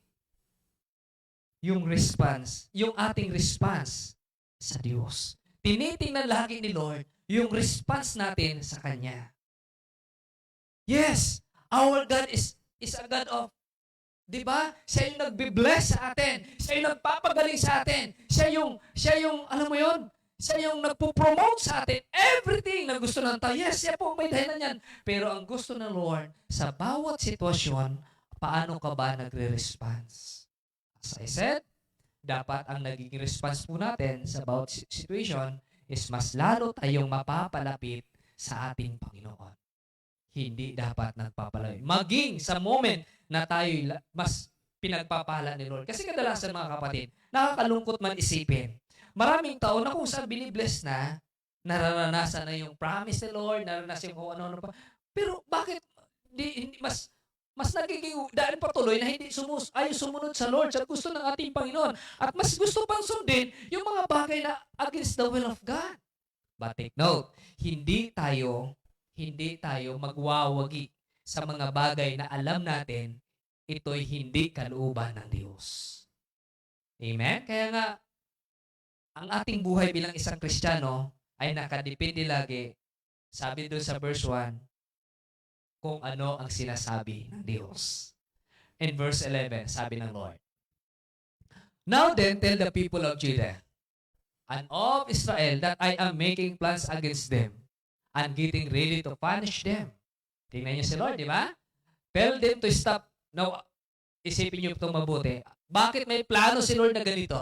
yung response, yung ating response sa Diyos. Tinitingnan lagi ni Lord yung response natin sa Kanya. Yes, our God is a God of, di ba? Siya yung nagbe-bless sa atin. Siya yung nagpapagaling sa atin. Siya yung, alam mo yon, siya yung nagpo-promote sa atin. Everything na gusto ng tao. Yes, siya po may dahilan yan. Pero ang gusto ng Lord, sa bawat sitwasyon, paano ka ba nagre-response? As I said, dapat ang nagiging response po natin sa bawat situation is mas lalo tayong mapapalapit sa ating Panginoon. Hindi dapat nagpapalapit. Maging sa moment na tayo mas pinagpapala ni Lord. Kasi kadalasan mga kapatid, nakakalungkot man isipin. Maraming tao na kung saan binibless na, nararanasan na yung promise ni Lord, nararanasan yung ano-ano pa. Pero bakit hindi mas nagiging dahil patuloy na hindi ayaw sumunod sa Lord sa gusto ng ating Panginoon. At mas gusto pang sundin yung mga bagay na against the will of God. But take note, hindi tayo magwawagi sa mga bagay na alam natin ito'y hindi kalooban ng Diyos. Amen? Kaya nga, ang ating buhay bilang isang Kristiyano ay nakadepende lagi, sabi doon sa verse 1, kung ano ang sinasabi ng Diyos. In verse 11, sabi ng Lord, now then tell the people of Judah and of Israel that I am making plans against them and getting ready to punish them. Tingnan niyo si Lord, di ba? Tell them to stop. Now, isipin niyo itong mabuti. Bakit may plano si Lord na ganito?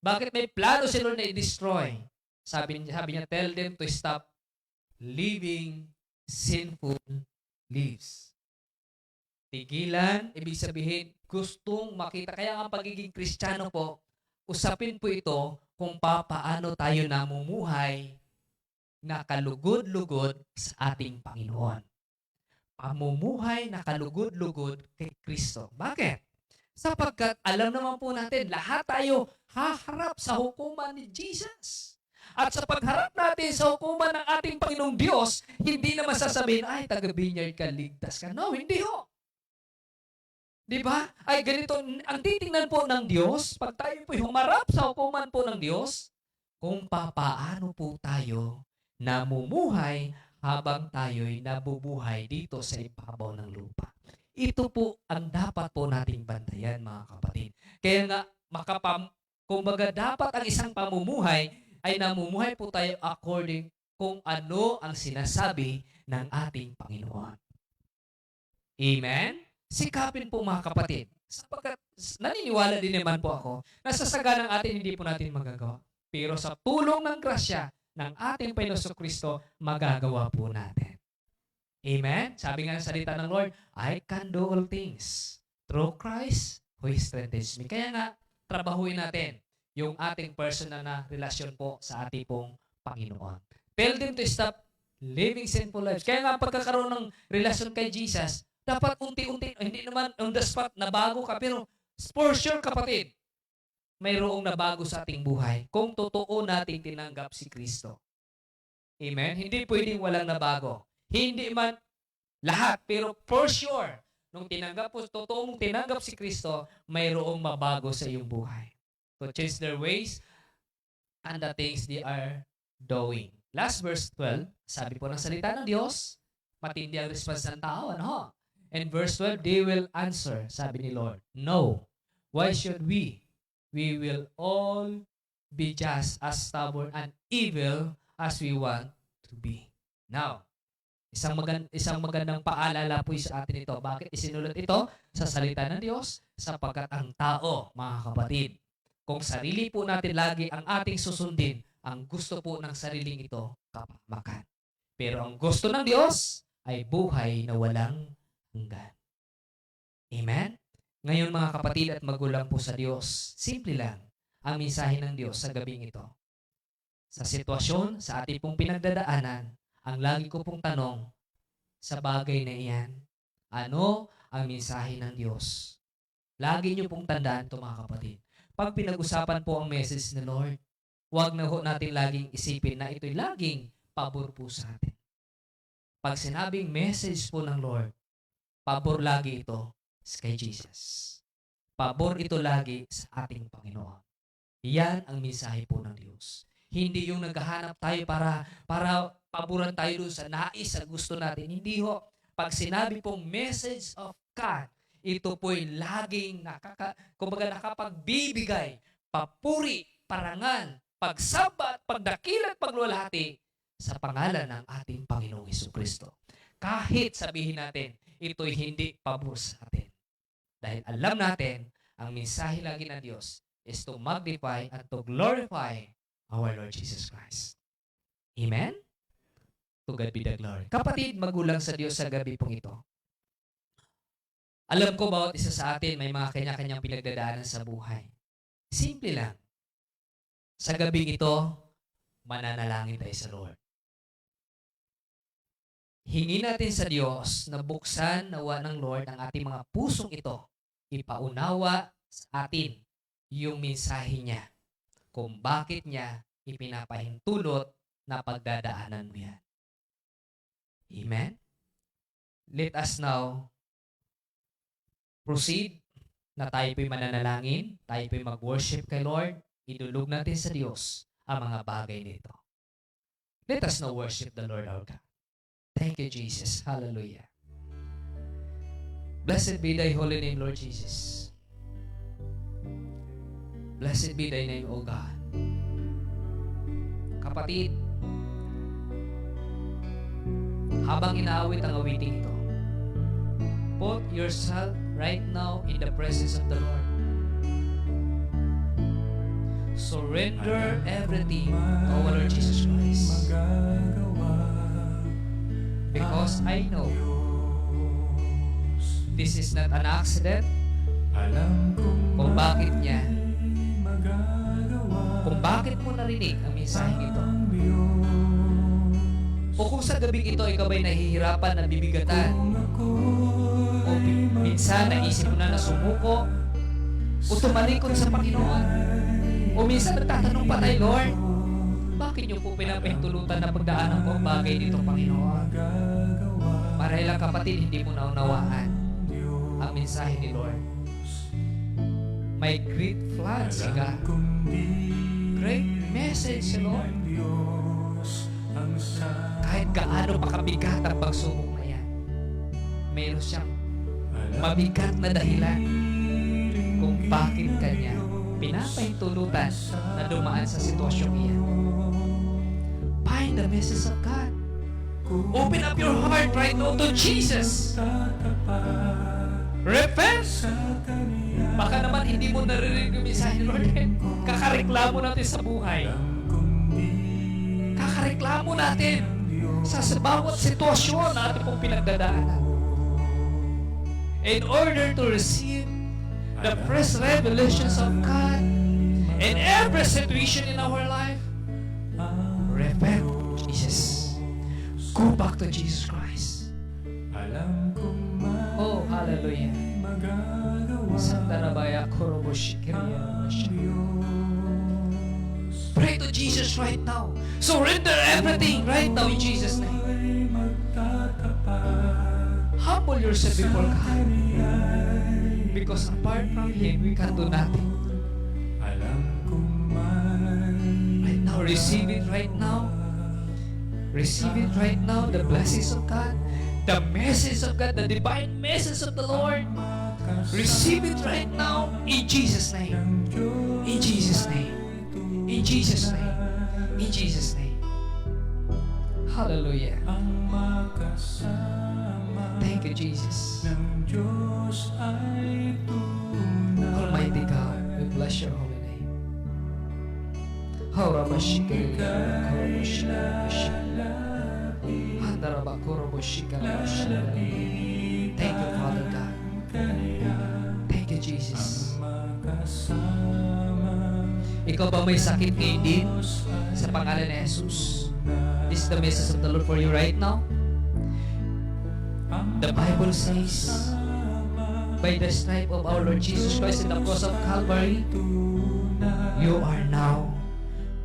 Bakit may plano si Lord na i-destroy? Sabi niya, tell them to stop living sinful lives. Tigilan, ibig sabihin, gustong makita. Kaya ang pagiging Kristiyano po, usapin po ito kung paano tayo namumuhay na kalugod-lugod sa ating Panginoon. Pamumuhay na kalugod-lugod kay Kristo. Bakit? Sapagkat alam naman po natin, lahat tayo haharap sa hukuman ni Jesus. At sa pagharap natin sa hukuman ng ating Panginoong Diyos, hindi naman sasabihin, ay, taga-Vineyard ka, ligtas ka. No, hindi ho. Diba? Ay, ganito, ang titingnan po ng Diyos, pag tayo po humarap sa hukuman po ng Diyos, kung papaano po tayo namumuhay habang tayo'y nabubuhay dito sa ibabaw ng lupa. Ito po ang dapat po nating bantayan, mga kapatid. Kaya nga, kumbaga dapat ang isang pamumuhay ay namumuhay po tayo according kung ano ang sinasabi ng ating Panginoon. Amen? Sikapin po mga kapatid. Sapagkat naniniwala din naman po ako na sa saganang atin hindi po natin magagawa. Pero sa tulong ng grasya ng ating Panginoon Kristo, magagawa po natin. Amen? Sabi nga ng salita ng Lord, I can do all things through Christ who strengthens me. Kaya nga, trabahuin natin yung ating personal na relasyon po sa ating pong Panginoon. Tell them to stop living sinful lives. Kaya nga, pagkakaroon ng relasyon kay Jesus, dapat unti-unti, hindi naman on the spot, nabago ka, pero for sure, kapatid, mayroong nabago sa ating buhay kung totoo nating tinanggap si Kristo. Amen? Hindi pwedeng walang nabago. Hindi man lahat, pero for sure, nung totoo mong tinanggap si Kristo, mayroong mabago sa iyong buhay. To change their ways and the things they are doing. Last verse 12, sabi po ng salita ng Diyos, matindi ang response ng tao, ano? And verse 12, they will answer, sabi ni Lord, no. Why should we? We will all be just as stubborn and evil as we want to be. Now, isang magandang paalala po sa atin ito. Bakit isinulat ito sa salita ng Diyos? Sapagkat ang tao, mga kapatid, kung sarili po natin lagi ang ating susundin, ang gusto po ng sariling ito, kapamakan. Pero ang gusto ng Diyos ay buhay na walang hanggan. Amen? Ngayon mga kapatid at magulang po sa Diyos, simple lang ang mensahe ng Diyos sa gabing ito. Sa sitwasyon, sa ating pong pinagdadaanan, ang lagi ko pong tanong sa bagay na iyan, ano ang mensahe ng Diyos? Lagi niyo pong tandaan ito mga kapatid. Pag pinag-usapan po ang message ni Lord, huwag na ho natin laging isipin na ito'y laging pabor po sa atin. Pag sinabing message po ng Lord, pabor lagi ito kay Jesus. Pabor ito lagi sa ating Panginoon. Yan ang mensahe po ng Diyos. Hindi yung naghahanap tayo para paboran tayo doon sa nais, sa gusto natin. Hindi ho. Pag sinabi pong message of God, ito po'y laging nakapagbibigay, papuri, parangal, pagsamba, pagdakila at paglulahati sa pangalan ng ating Panginoong Hesukristo. Kahit sabihin natin, ito'y hindi pabor sa atin. Dahil alam natin, ang mensahe lagi ng Diyos is to magnify and to glorify our Lord Jesus Christ. Amen? To God be the glory. Kapatid, magulang sa Diyos sa gabi pong ito. Alam ko bawat isa sa atin may mga kanya-kanyang pinagdadaanan sa buhay. Simple lang. Sa gabing ito, mananalangin tayo sa Lord. Hingi natin sa Diyos na buksan nawa ng Lord ang ating mga pusong ito. Ipaunawa sa atin yung mensahe niya. Kung bakit niya ipinapahintulot na pagdadaanan mo yan. Amen? Let us now proceed na tayo po'y mananalangin, tayo po'y mag-worship kay Lord, idulog natin sa Diyos ang mga bagay nito. Let us now worship the Lord our God. Thank you, Jesus. Hallelujah. Blessed be thy holy name, Lord Jesus. Blessed be thy name, O God. Kapatid, habang inaawit ang awiting ito, put yourself right now in the presence of the Lord. Surrender everything to our Lord Jesus Christ. Because I know this is not an accident. Kung bakit niya, kung bakit mo narinig ang mensahe nito, o kung sa gabing ito ikaw ay nahihirapan na bibigatan, o minsan naisip mo na sumuko, o tumalikod sa Panginoon, o minsan nagtatanong pa tayo, Lord, bakit niyo po pinapahintulutan na pagdaanan ko ang bagay nito, Panginoon? Marahil lang kapatid, hindi mo naunawaan ang mensahe ni Lord. May great plans, God. Great message, Lord. Kahit gaano pa kabigat ang pagsubok na yan, meron siyang mabigat na dahilan kung bakit kanya pinapahintulutan na dumaan sa sitwasyong iyan. Find the message of God. Open up your heart right now to Jesus. Repent. Baka naman hindi mo naririnig yung mensahe ni Lord. Kakareklamo natin sa buhay. Kakareklamo natin sa bawat sitwasyon na ating pong pinagdadaanan. In order to receive the fresh revelations of God in every situation in our life, repent, Jesus. Go back to Jesus Christ. Oh, hallelujah. Santa Rabaya Koroboshi Kiriya. Pray to Jesus right now. Surrender everything right now in Jesus' name. Humble yourself before God. Because apart from Him, we can do nothing. Right now, receive it right now. Receive it right now, the blessings of God, the message of God, the divine message of the Lord. Receive it right now in Jesus' name. In Jesus' name. In Jesus' name. In Jesus' name. Hallelujah. ang makasama Thank you, Jesus. ng Diyos ay tunay. Almighty God, we bless your holy name. Thank you, Father God. Thank you, Jesus. Ikaw ba may sakit ngayon din? Sa pangalan ni Jesus. This is the message of the Lord for you right now. The Bible says, by the stripe of our Lord Jesus Christ in the cross of Calvary, you are now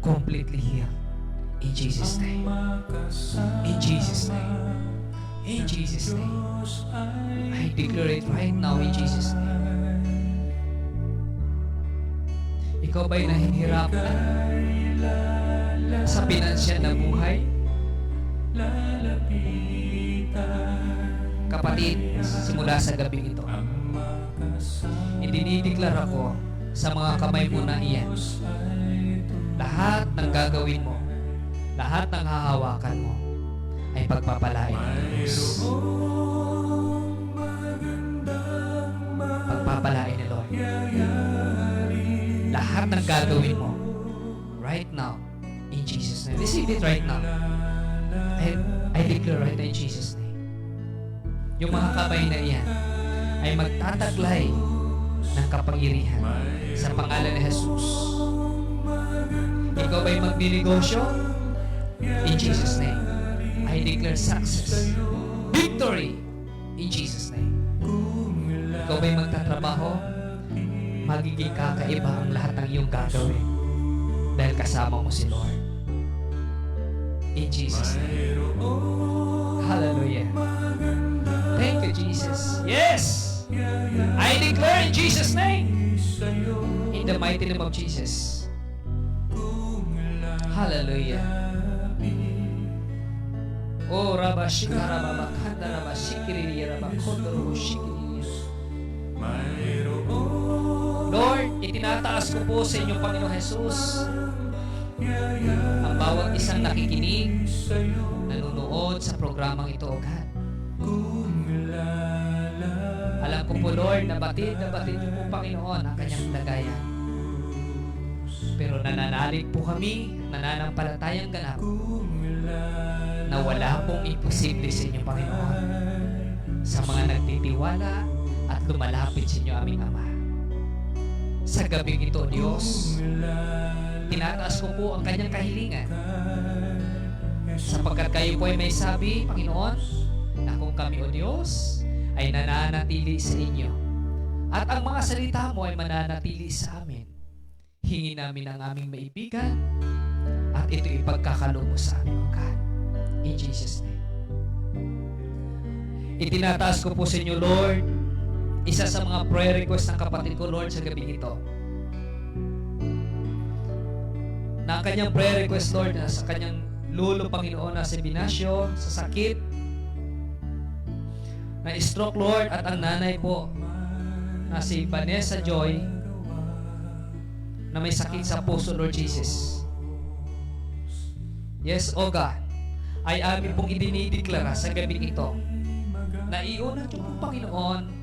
completely healed. In Jesus' name. In Jesus' name. In Jesus' name. I declare it right now in Jesus' name. Ikaw ba'y nahihirapan sa pinansyal na buhay? Kapatid, simula sa gabing ito, idinideklara ko sa mga kamay mo na iyan, lahat ng gagawin mo, lahat ng hahawakan mo, ay pagpapalain ng Diyos. Pagpapalain ni Lord. Lahat ng gagawin mo, right now, in Jesus' name. Receive it right now. I declare right now in Jesus' name. Yung mga kamay na iyan ay magtataglay ng kapangyarihan sa pangalan ni Jesus. Ikaw ba'y magninegosyo? In Jesus' name. I declare success. Victory! In Jesus' name. Ikaw ba'y magtatrabaho? Magiging kakaiba ang lahat ng iyong gagawin dahil kasama mo si Lord. In Jesus' name. Hallelujah. Thank you, Jesus. Yes! I declare in Jesus' name. In the mighty name of Jesus. Hallelujah. Oh, Rabashika Rabakanda Rabashikiri Rabakondoro Shikiri. Lord, itinataas ko po sa inyong Panginoon Jesus ang bawat isang nakikinig, nanonood sa programang ito, O God. Alam ko po, Lord, na batid niyo po, Panginoon, ang kanyang lagayan. Pero nananalig po kami, nananampalatayang ganap, na wala pong imposible sa inyo, Panginoon, sa mga nagtitiwala at lumalapit sa inyo, aming Ama. Sa gabing ito, Diyos, tinataas ko po ang kanyang kahilingan, sapagkat kayo po ay may sabi, Panginoon, na kung kami, O Diyos, ay nananatili sa inyo, at ang mga salita mo ay mananatili sa amin, hingin namin ang aming maibigan, at ito ipagkakaloob mo sa amin, O God. In Jesus' name. Itinataas ko po sa inyo, Lord, isa sa mga prayer request ng kapatid ko, Lord, sa gabi ito. Na ang kanyang prayer request, Lord, na sa kanyang lulo, Panginoon, na sa binasyo, sa sakit, na stroke, Lord, at ang nanay po, na si Vanessa Joy, na may sakit sa puso, Lord Jesus. Yes, O God, ay amin pong idinideklara sa gabi ito, na iunat niyo po, Panginoon,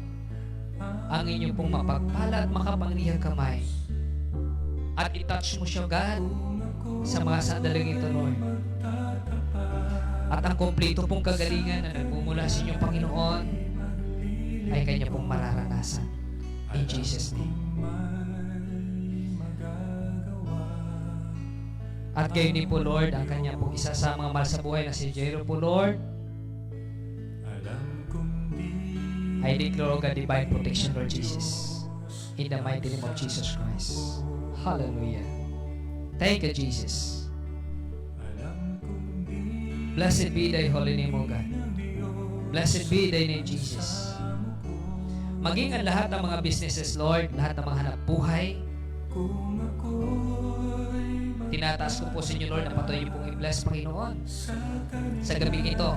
ang inyong pong mapagpala at makapangyarihang kamay, at itouch mo siya, God, sa mga sandaling ito, Lord. At ang kompleto pong kagalingan na nagmumula sa inyong Panginoon ay kanya pong mararanasan. In Jesus' name. At gayon din po, Lord, ang kanya pong isa sa mga mahal sa buhay na si Jero po, Lord. I declare, O God, divine protection, Lord Jesus. In the mighty name of Jesus Christ. Hallelujah. Thank you, Jesus. Blessed be thy holy name, O God. Blessed be thy name, Jesus. Maging ang lahat ng mga businesses, Lord, lahat ng mga hanap buhay, tinataas ko po sa inyo, Lord, na patuloy niyo pong i-bless, Panginoon, sa gabing ito.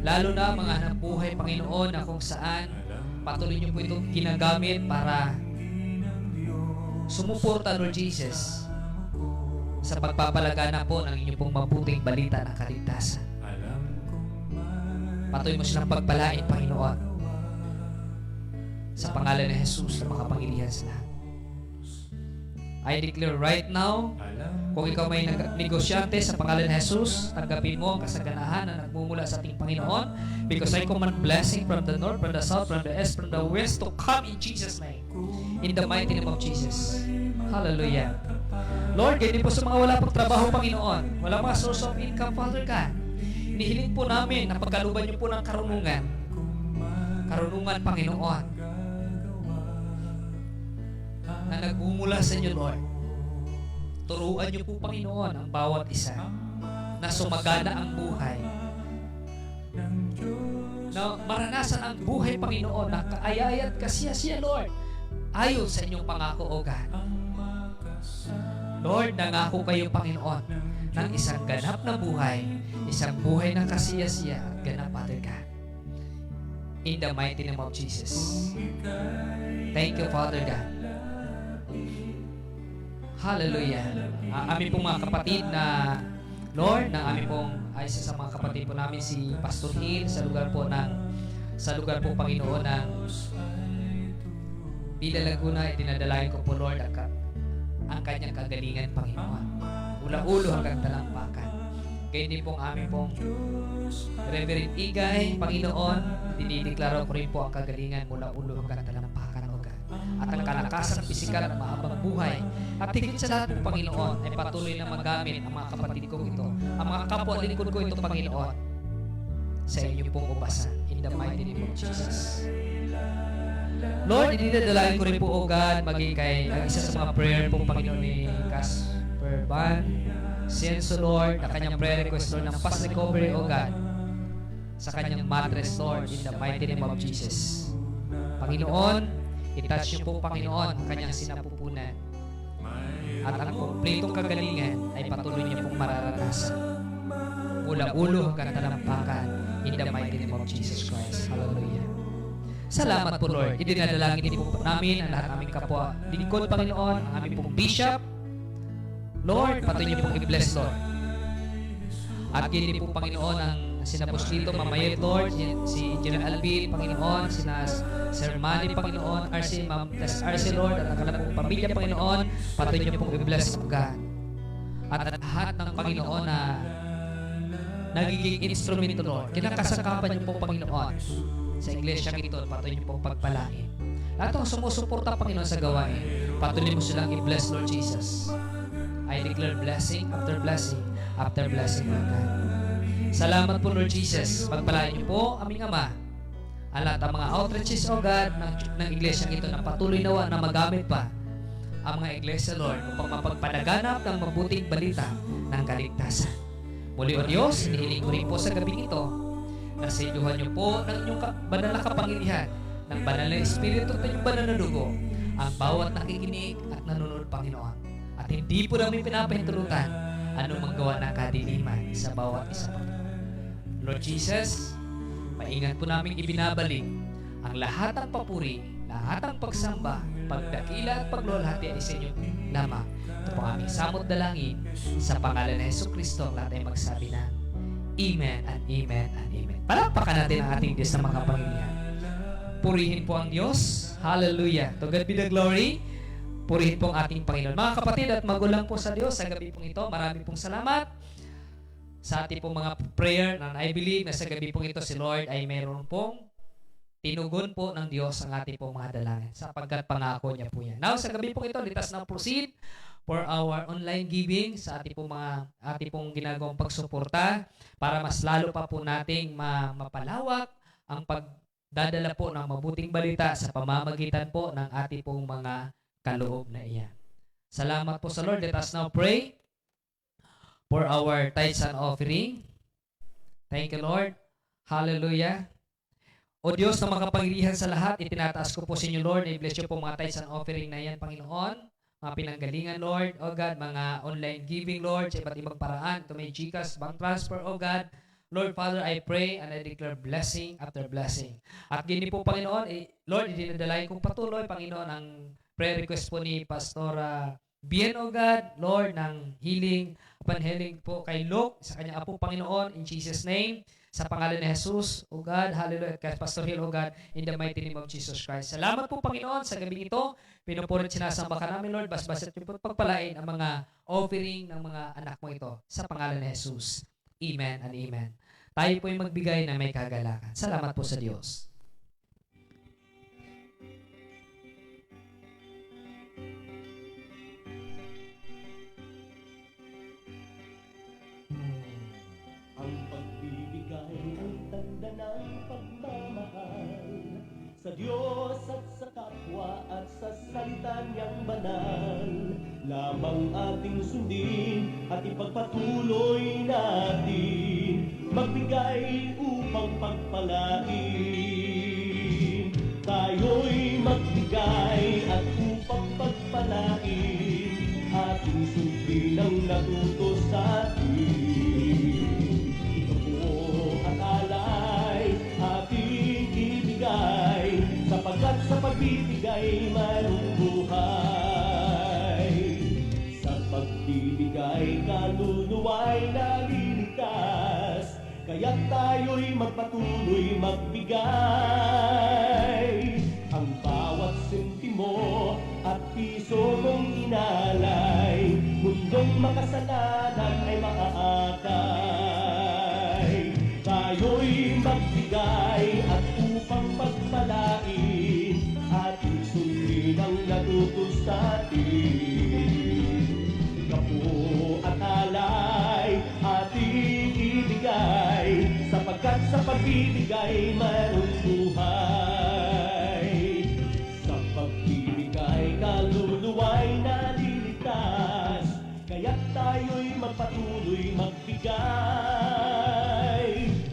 Lalo na mga hanap buhay, Panginoon, na kung saan patuloy niyo po itong ginagamit para sumuporta, Lord Jesus, sa pagpapalagana po ng inyong pong mabuting balita ng kaligtasan. Patuloy mo silang pagpalain, Panginoon, sa pangalan ni Jesus na makapangyarihan sa lahat. I declare right now, kung ikaw may negosyante sa pangalan ni Jesus, tanggapin mo ang kasaganahan na nagmumula sa ating Panginoon, because I command blessing from the north, from the south, from the east, from the west to come in Jesus' name. In the mighty name of Jesus. Hallelujah. Lord, ganyan po sa mga wala pang trabaho, Panginoon, wala mga source of income, Father God. Inihiling po namin na pagkaluban niyo po ng karunungan. Karunungan, Panginoon, na nagmumula sa inyo, Lord. Turuan niyo po, Panginoon, ang bawat isa na sumagana ang buhay, na maranasan ang buhay, Panginoon, na kaayaya at kasiyasiya, Lord, ayon sa inyong pangako, O God. Lord, nangako kayo, Panginoon, ng isang ganap na buhay, isang buhay ng kasiyasiya at ganap, Father God. In the mighty name of Jesus. Thank you, Father God. Hallelujah. Amin pong mga kapatid na Lord, na amin pong isa sa mga kapatid po namin si Pastor Hill sa lugar po Panginoon ng Villa Laguna, dinadalayan ko po, Lord, ang kanyang kagalingan, Panginoon. Ula-ulo hanggang talampakan. Kaya din pong amin pong Reverend Igay, Panginoon, dinideklaro ko rin po ang kagalingan mula ulo hanggang talampakan, O God. At ang kalakasan ng pisikal at mahabang buhay. At higit sa lahat po, Panginoon, ay patuloy na magamit ang mga kapatid kong ito, ang mga kapwa lingkod ko ito, Panginoon, sa inyo pong ubasan. In the mighty name of Jesus. Lord, dinadalayan ko rin po, O God, maging kay ang isa sa mga prayer po, Panginoon, ni Casper Van Sienzo, Lord, na kanyang prayer request, Lord, ng fast recovery, O God, sa kanyang mattress, Lord, in the mighty name of Jesus. Panginoon, itouch niyo po, Panginoon, ang kanyang sinapupunan. At ang kumpletong kagalingan ay patuloy niyo pong mararanasan. Mula ulo hanggang talampakan, in the mighty name of Jesus Christ. Hallelujah. Salamat po, Lord. Idinadalangin din po namin ang lahat aming kapwa lingkod, Panginoon, ang aming pong bishop. Lord, patuloy niyo pong i-bless, Lord. At gini po, Panginoon, ang sina Apostolito Mamayet, Lord, si General Alvin, Panginoon, sina Sir Manny, Panginoon, RC, Ma'am RC, Lord, at ang kanilang pong pamilya, Panginoon, patuloy niyo pong i-bless, God. At lahat ng Panginoon na nagiging instrumento, Lord, kinakasangkapan niyo po, Panginoon, sa iglesyang ito, patuloy niyo pong pagpalain. Lahat ng sumusuporta, Panginoon, sa gawain, patuloy mo silang i-bless, Lord Jesus. I declare blessing after blessing after blessing, Lord God. Salamat po, Lord Jesus. Pagpalain niyo po, aming Ama, ang lahat ng mga outreaches, O God, ng iglesyang ito na patuloy nawa na magamit pa ang mga iglesia, Lord, upang mapagpalaganap ng mabuting balita ng kaligtasan. Muli, O Diyos, hinihiling ko rin po sa gabing ito na selyuhan niyo po ng inyong banal na kapangyarihan, ng banal na Espiritu at inyong banal na dugo, ang bawat nakikinig at nanonood, Panginoon. At hindi po namin pinapahintulutan anumang gawa ng kadiliman sa bawat isa po. Lord Jesus, maingat po namin ibinabalik ang lahat ng papuri, lahat ng pagsamba, pagdakila at paglulahati ay sa inyo lamang. Ito po aming samot dalangin sa pangalan ni Jesucristo, lahat ay magsabi na Amen and Amen and Amen. Palakpakan natin ang ating Diyos na makapangyarihan. Purihin po ang Diyos. Hallelujah. To God be the glory. Purihin po ang ating Panginoon. Mga kapatid at magulang po sa Diyos, sa gabi pong ito, marami pong salamat sa ating pong mga prayer, na I believe na sa gabi pong ito si Lord ay mayroon pong tinugon po ng Diyos ang ating pong mga dalangin, sapagkat pangako niya po yan. Now, sa gabi pong ito, let us now proceed for our online giving sa ating pong ginagawang pagsuporta para mas lalo pa po nating mapalawak ang pagdadala po ng mabuting balita sa pamamagitan po ng ating pong mga kaloob na iyan. Salamat po sa Lord. Let us now pray for our tithes and offering. Thank you, Lord. Hallelujah. O Diyos na makapangyarihan sa lahat, itinataas ko po sa inyo, Lord. I-bless niyo po mga tithes and offering na yan, Panginoon. Mga pinanggalingan, Lord. O God, mga online giving, Lord, sa iba't ibang paraan. Ito may GCash, bank transfer, O God. Lord, Father, I pray and I declare blessing after blessing. At gini po, Panginoon, Lord, idinadalayan kong patuloy, Panginoon, ang prayer request po ni Pastora Bien, O God, Lord, ng healing, panhealing po kay Luke, sa kanyang apo Panginoon, in Jesus' name, sa pangalan ni Jesus, O God, hallelujah, kay Pastor Hill, O God, in the mighty name of Jesus Christ. Salamat po, Panginoon, sa gabi ito, pinupulit sinasamba ka namin, Lord, basbasit niyo po pagpalain ang mga offering ng mga anak mo ito, sa pangalan ni Jesus. Amen and amen. Tayo po yung magbigay na may kagalakan. Salamat po sa Diyos. Ang pagbibigay ang tanda ng pagmamahal sa Diyos at sa kapwa at sa salita niyang banal. Lamang ating sundin at ipagpatuloy natin magbigay upang pagpalain. Tayo'y magbigay at upang pagpalain ating sundin ang natuto sa atin. Ito po at alay ating ibigay, sapagkat sa pagbibigay mayroong buhay. Sa pagbibigay kaluluwa'y naliligtas, kaya't tayo'y magpatuloy magbigay. Ang bawat sentimo at piso mong inalay, mundong makasalanan ay maaakay. Tayo'y magbigay at upang pagpalain, ating sundin ang natuto sa atin. Kapo at alay ating ibigay, sapagkat sa pagbibigay mayroong buhay. Sa pagbibigay kaluluwa'y naliligtas, kaya't tayo'y magpatuloy magbigay.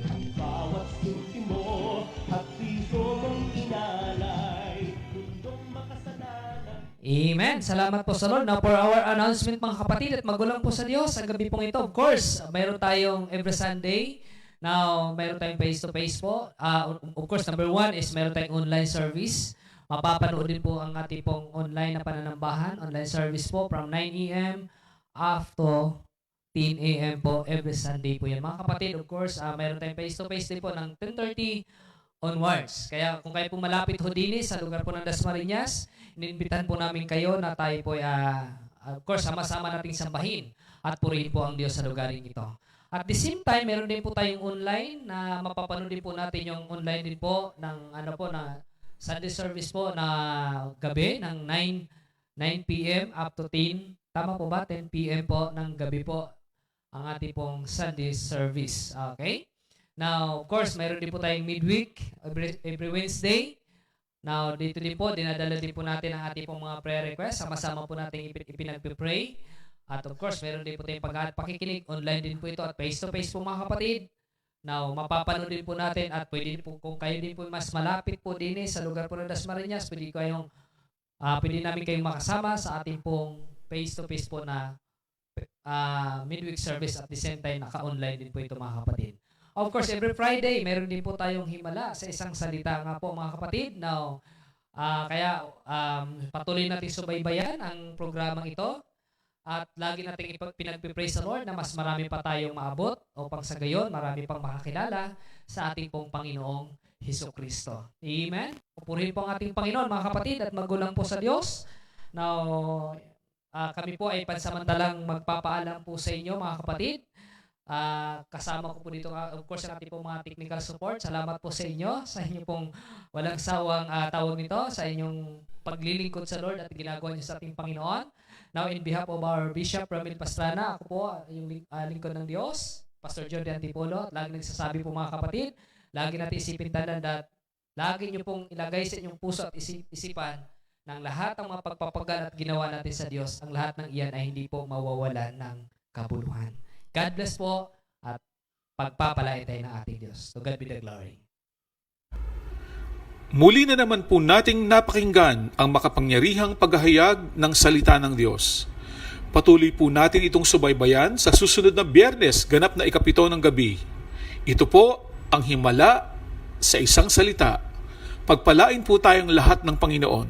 Ang bawat sentimo at piso mong inalay, mundong makasalanan. Amen. Salamat po sa Lord. Now for our announcement, mga kapatid at magulang po sa Diyos, sa gabi pong ito, of course, mayroon tayong every Sunday. Now, mayroon tayong face-to-face po. Of course, number 1 is mayroon tayong online service. Mapapanood din po ang ating pong online na pananambahan, online service po from 9 a.m. up to 10 a.m. po every Sunday po yan. Mga kapatid, of course, mayroon tayong face-to-face din po ng 10:30 onwards. Kaya kung kayo po malapit ho din sa lugar po ng Dasmariñas, iniimbitahan po namin kayo na tayo po, of course, sama-sama nating sambahin at purihin po ang Diyos sa lugaring ito. At the same time, meron din po tayong online na mapapanood din po natin yung online din po ng na Sunday service po na gabi ng 9 p.m. up to 10. Tama po ba? 10 p.m. po ng gabi po ang ating pong Sunday service. Okay? Now, of course, mayroon din po tayong midweek every Wednesday. Now, dito din po, dinadala din po natin ang ating pong mga prayer requests. Sama-sama po natin ipinagpipray. At of course, meron din po tayong pakikinig. Online din po ito at face-to-face po mga kapatid. Now, mapapanood din po natin at pwede din po, kung kayo din po mas malapit po din sa lugar po ng Dasmariñas, pwede namin kayong makasama sa ating pong face-to-face po na midweek service at the same time naka-online din po ito mga kapatid. Of course, every Friday, meron din po tayong himala sa isang salita nga po mga kapatid. Now, kaya patuloy natin subaybayan ang programang ito. At lagi nating pinagpipraise sa Lord na mas marami pa tayong maabot upang sa gayon marami pang makakilala sa ating pong Panginoong Hesukristo. Amen? Pupurihin po ang ating Panginoon mga kapatid at magulang po sa Diyos. Now, kami po ay pansamantalang magpapaalam po sa inyo mga kapatid. Kasama ko po dito of course ang ating pong mga technical support. Salamat po sa inyo pong walang sawang tawag nito, sa inyong paglilingkod sa Lord at ginagawa niyo sa ating Panginoon. Now, in behalf of our Bishop Ramil Pastrana, ako po yung lingkod ng Diyos, Pastor Jordan Antipolo, at lagi nagsasabi po mga kapatid, lagi natin isipin tanan at lagi niyo pong ilagay sa inyong puso at isipan ng lahat ng mga pagpapagal at ginawa natin sa Diyos, ang lahat ng iyan ay hindi po mawawalan ng kabuluhan. God bless po at pagpapalain tayo ng ating Diyos. To God be the glory. Muli na naman po nating napakinggan ang makapangyarihang paghahayag ng salita ng Diyos. Patuloy po natin itong subaybayan sa susunod na Biyernes, ganap na 7 ng gabi. Ito po ang himala sa isang salita. Pagpalain po tayong lahat ng Panginoon.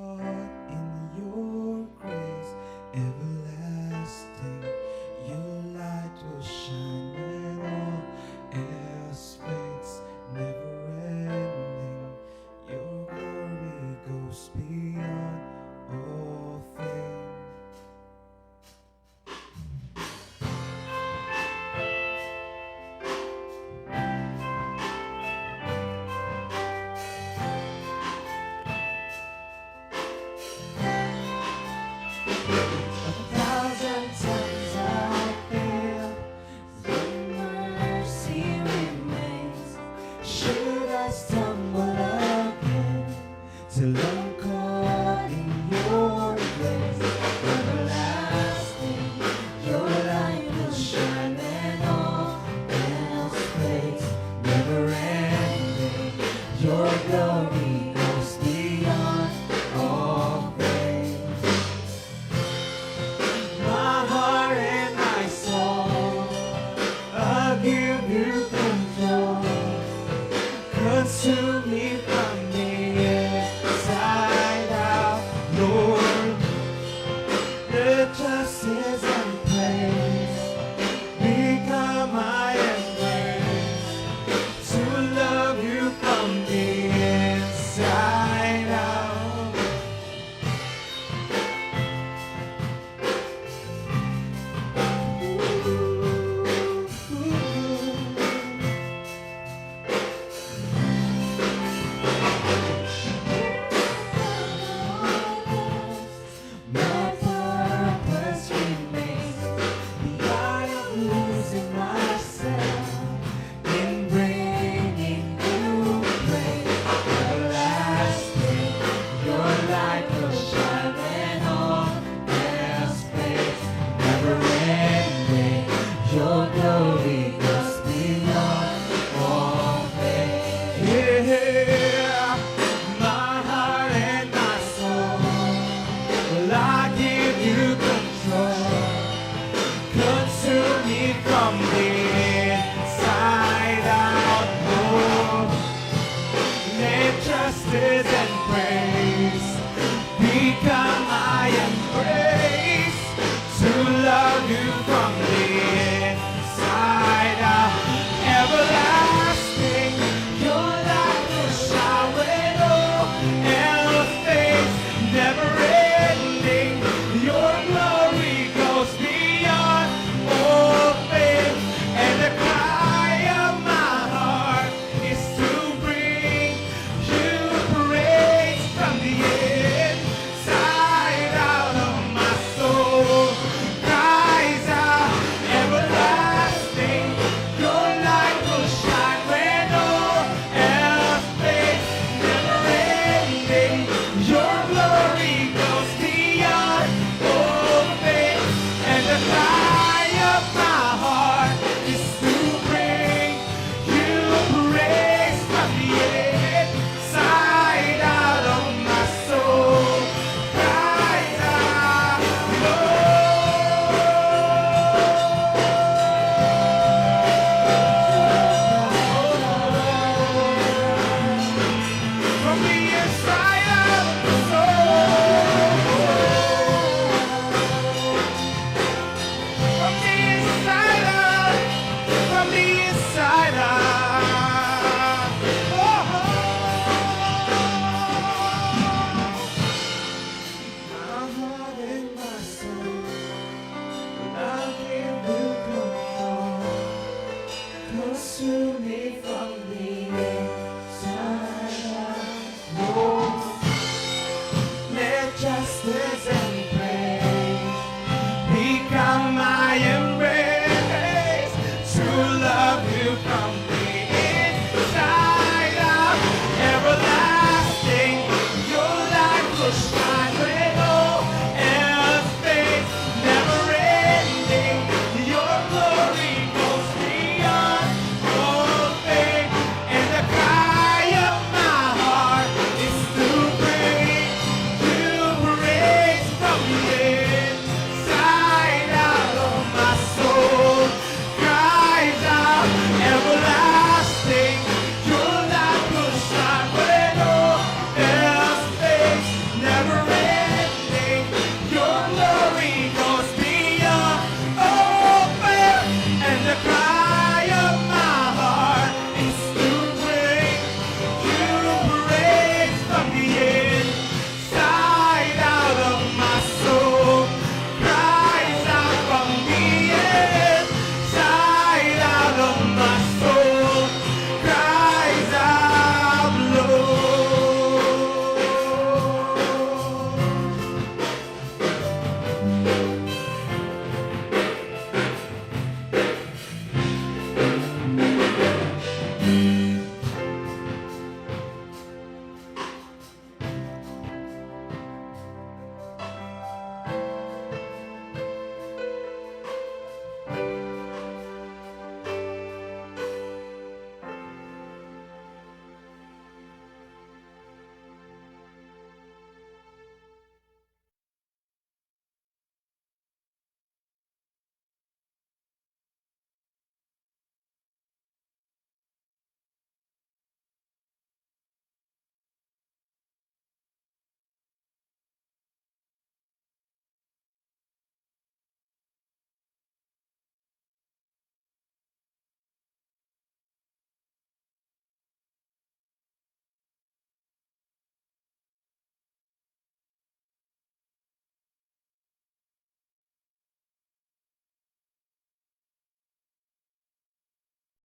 caught in your grace, everlasting. Your light will shine when all else fades, never ending. Your glory goes beyond all things. A thousand times I fail, your mercy remains. Should I stumble again, till I'm caught in your grace, everlasting. Your light will shine and all else fades, never ending. Your glory goes beyond all things. My heart and my soul, I'll give you control. Consume me from the inside out, Lord. Let justice and praise become my embrace, to love you from the inside out. My purpose remains, the art of losing myself in bringing you praise. Everlasting, your light will shine and all else fades, never ending. Your glory goes beyond all things. Yeah, my heart and my soul, well, I give you control. Consume me from the inside out, Lord. Let justice and praise become my embrace, to love you from the inside out. Everlasting, your light will shine when all else fades, never ending. Your glory goes beyond all things, and the cry of my heart is to bring you praise from the inside out of my soul. Cries out, everlasting, your light will shine when all else fades, never ending. Your glory goes beyond all things, and the cry of my heart is to bring you praise from the inside out of my soul. Cries out, from the inside of my soul. From the inside out, from the inside out. Oh, my heart and my soul, I'll give you control. Consume me from the inside out, Lord. Let justice and praise become my embrace, to love you from the inside out. Everlasting, your light will shine.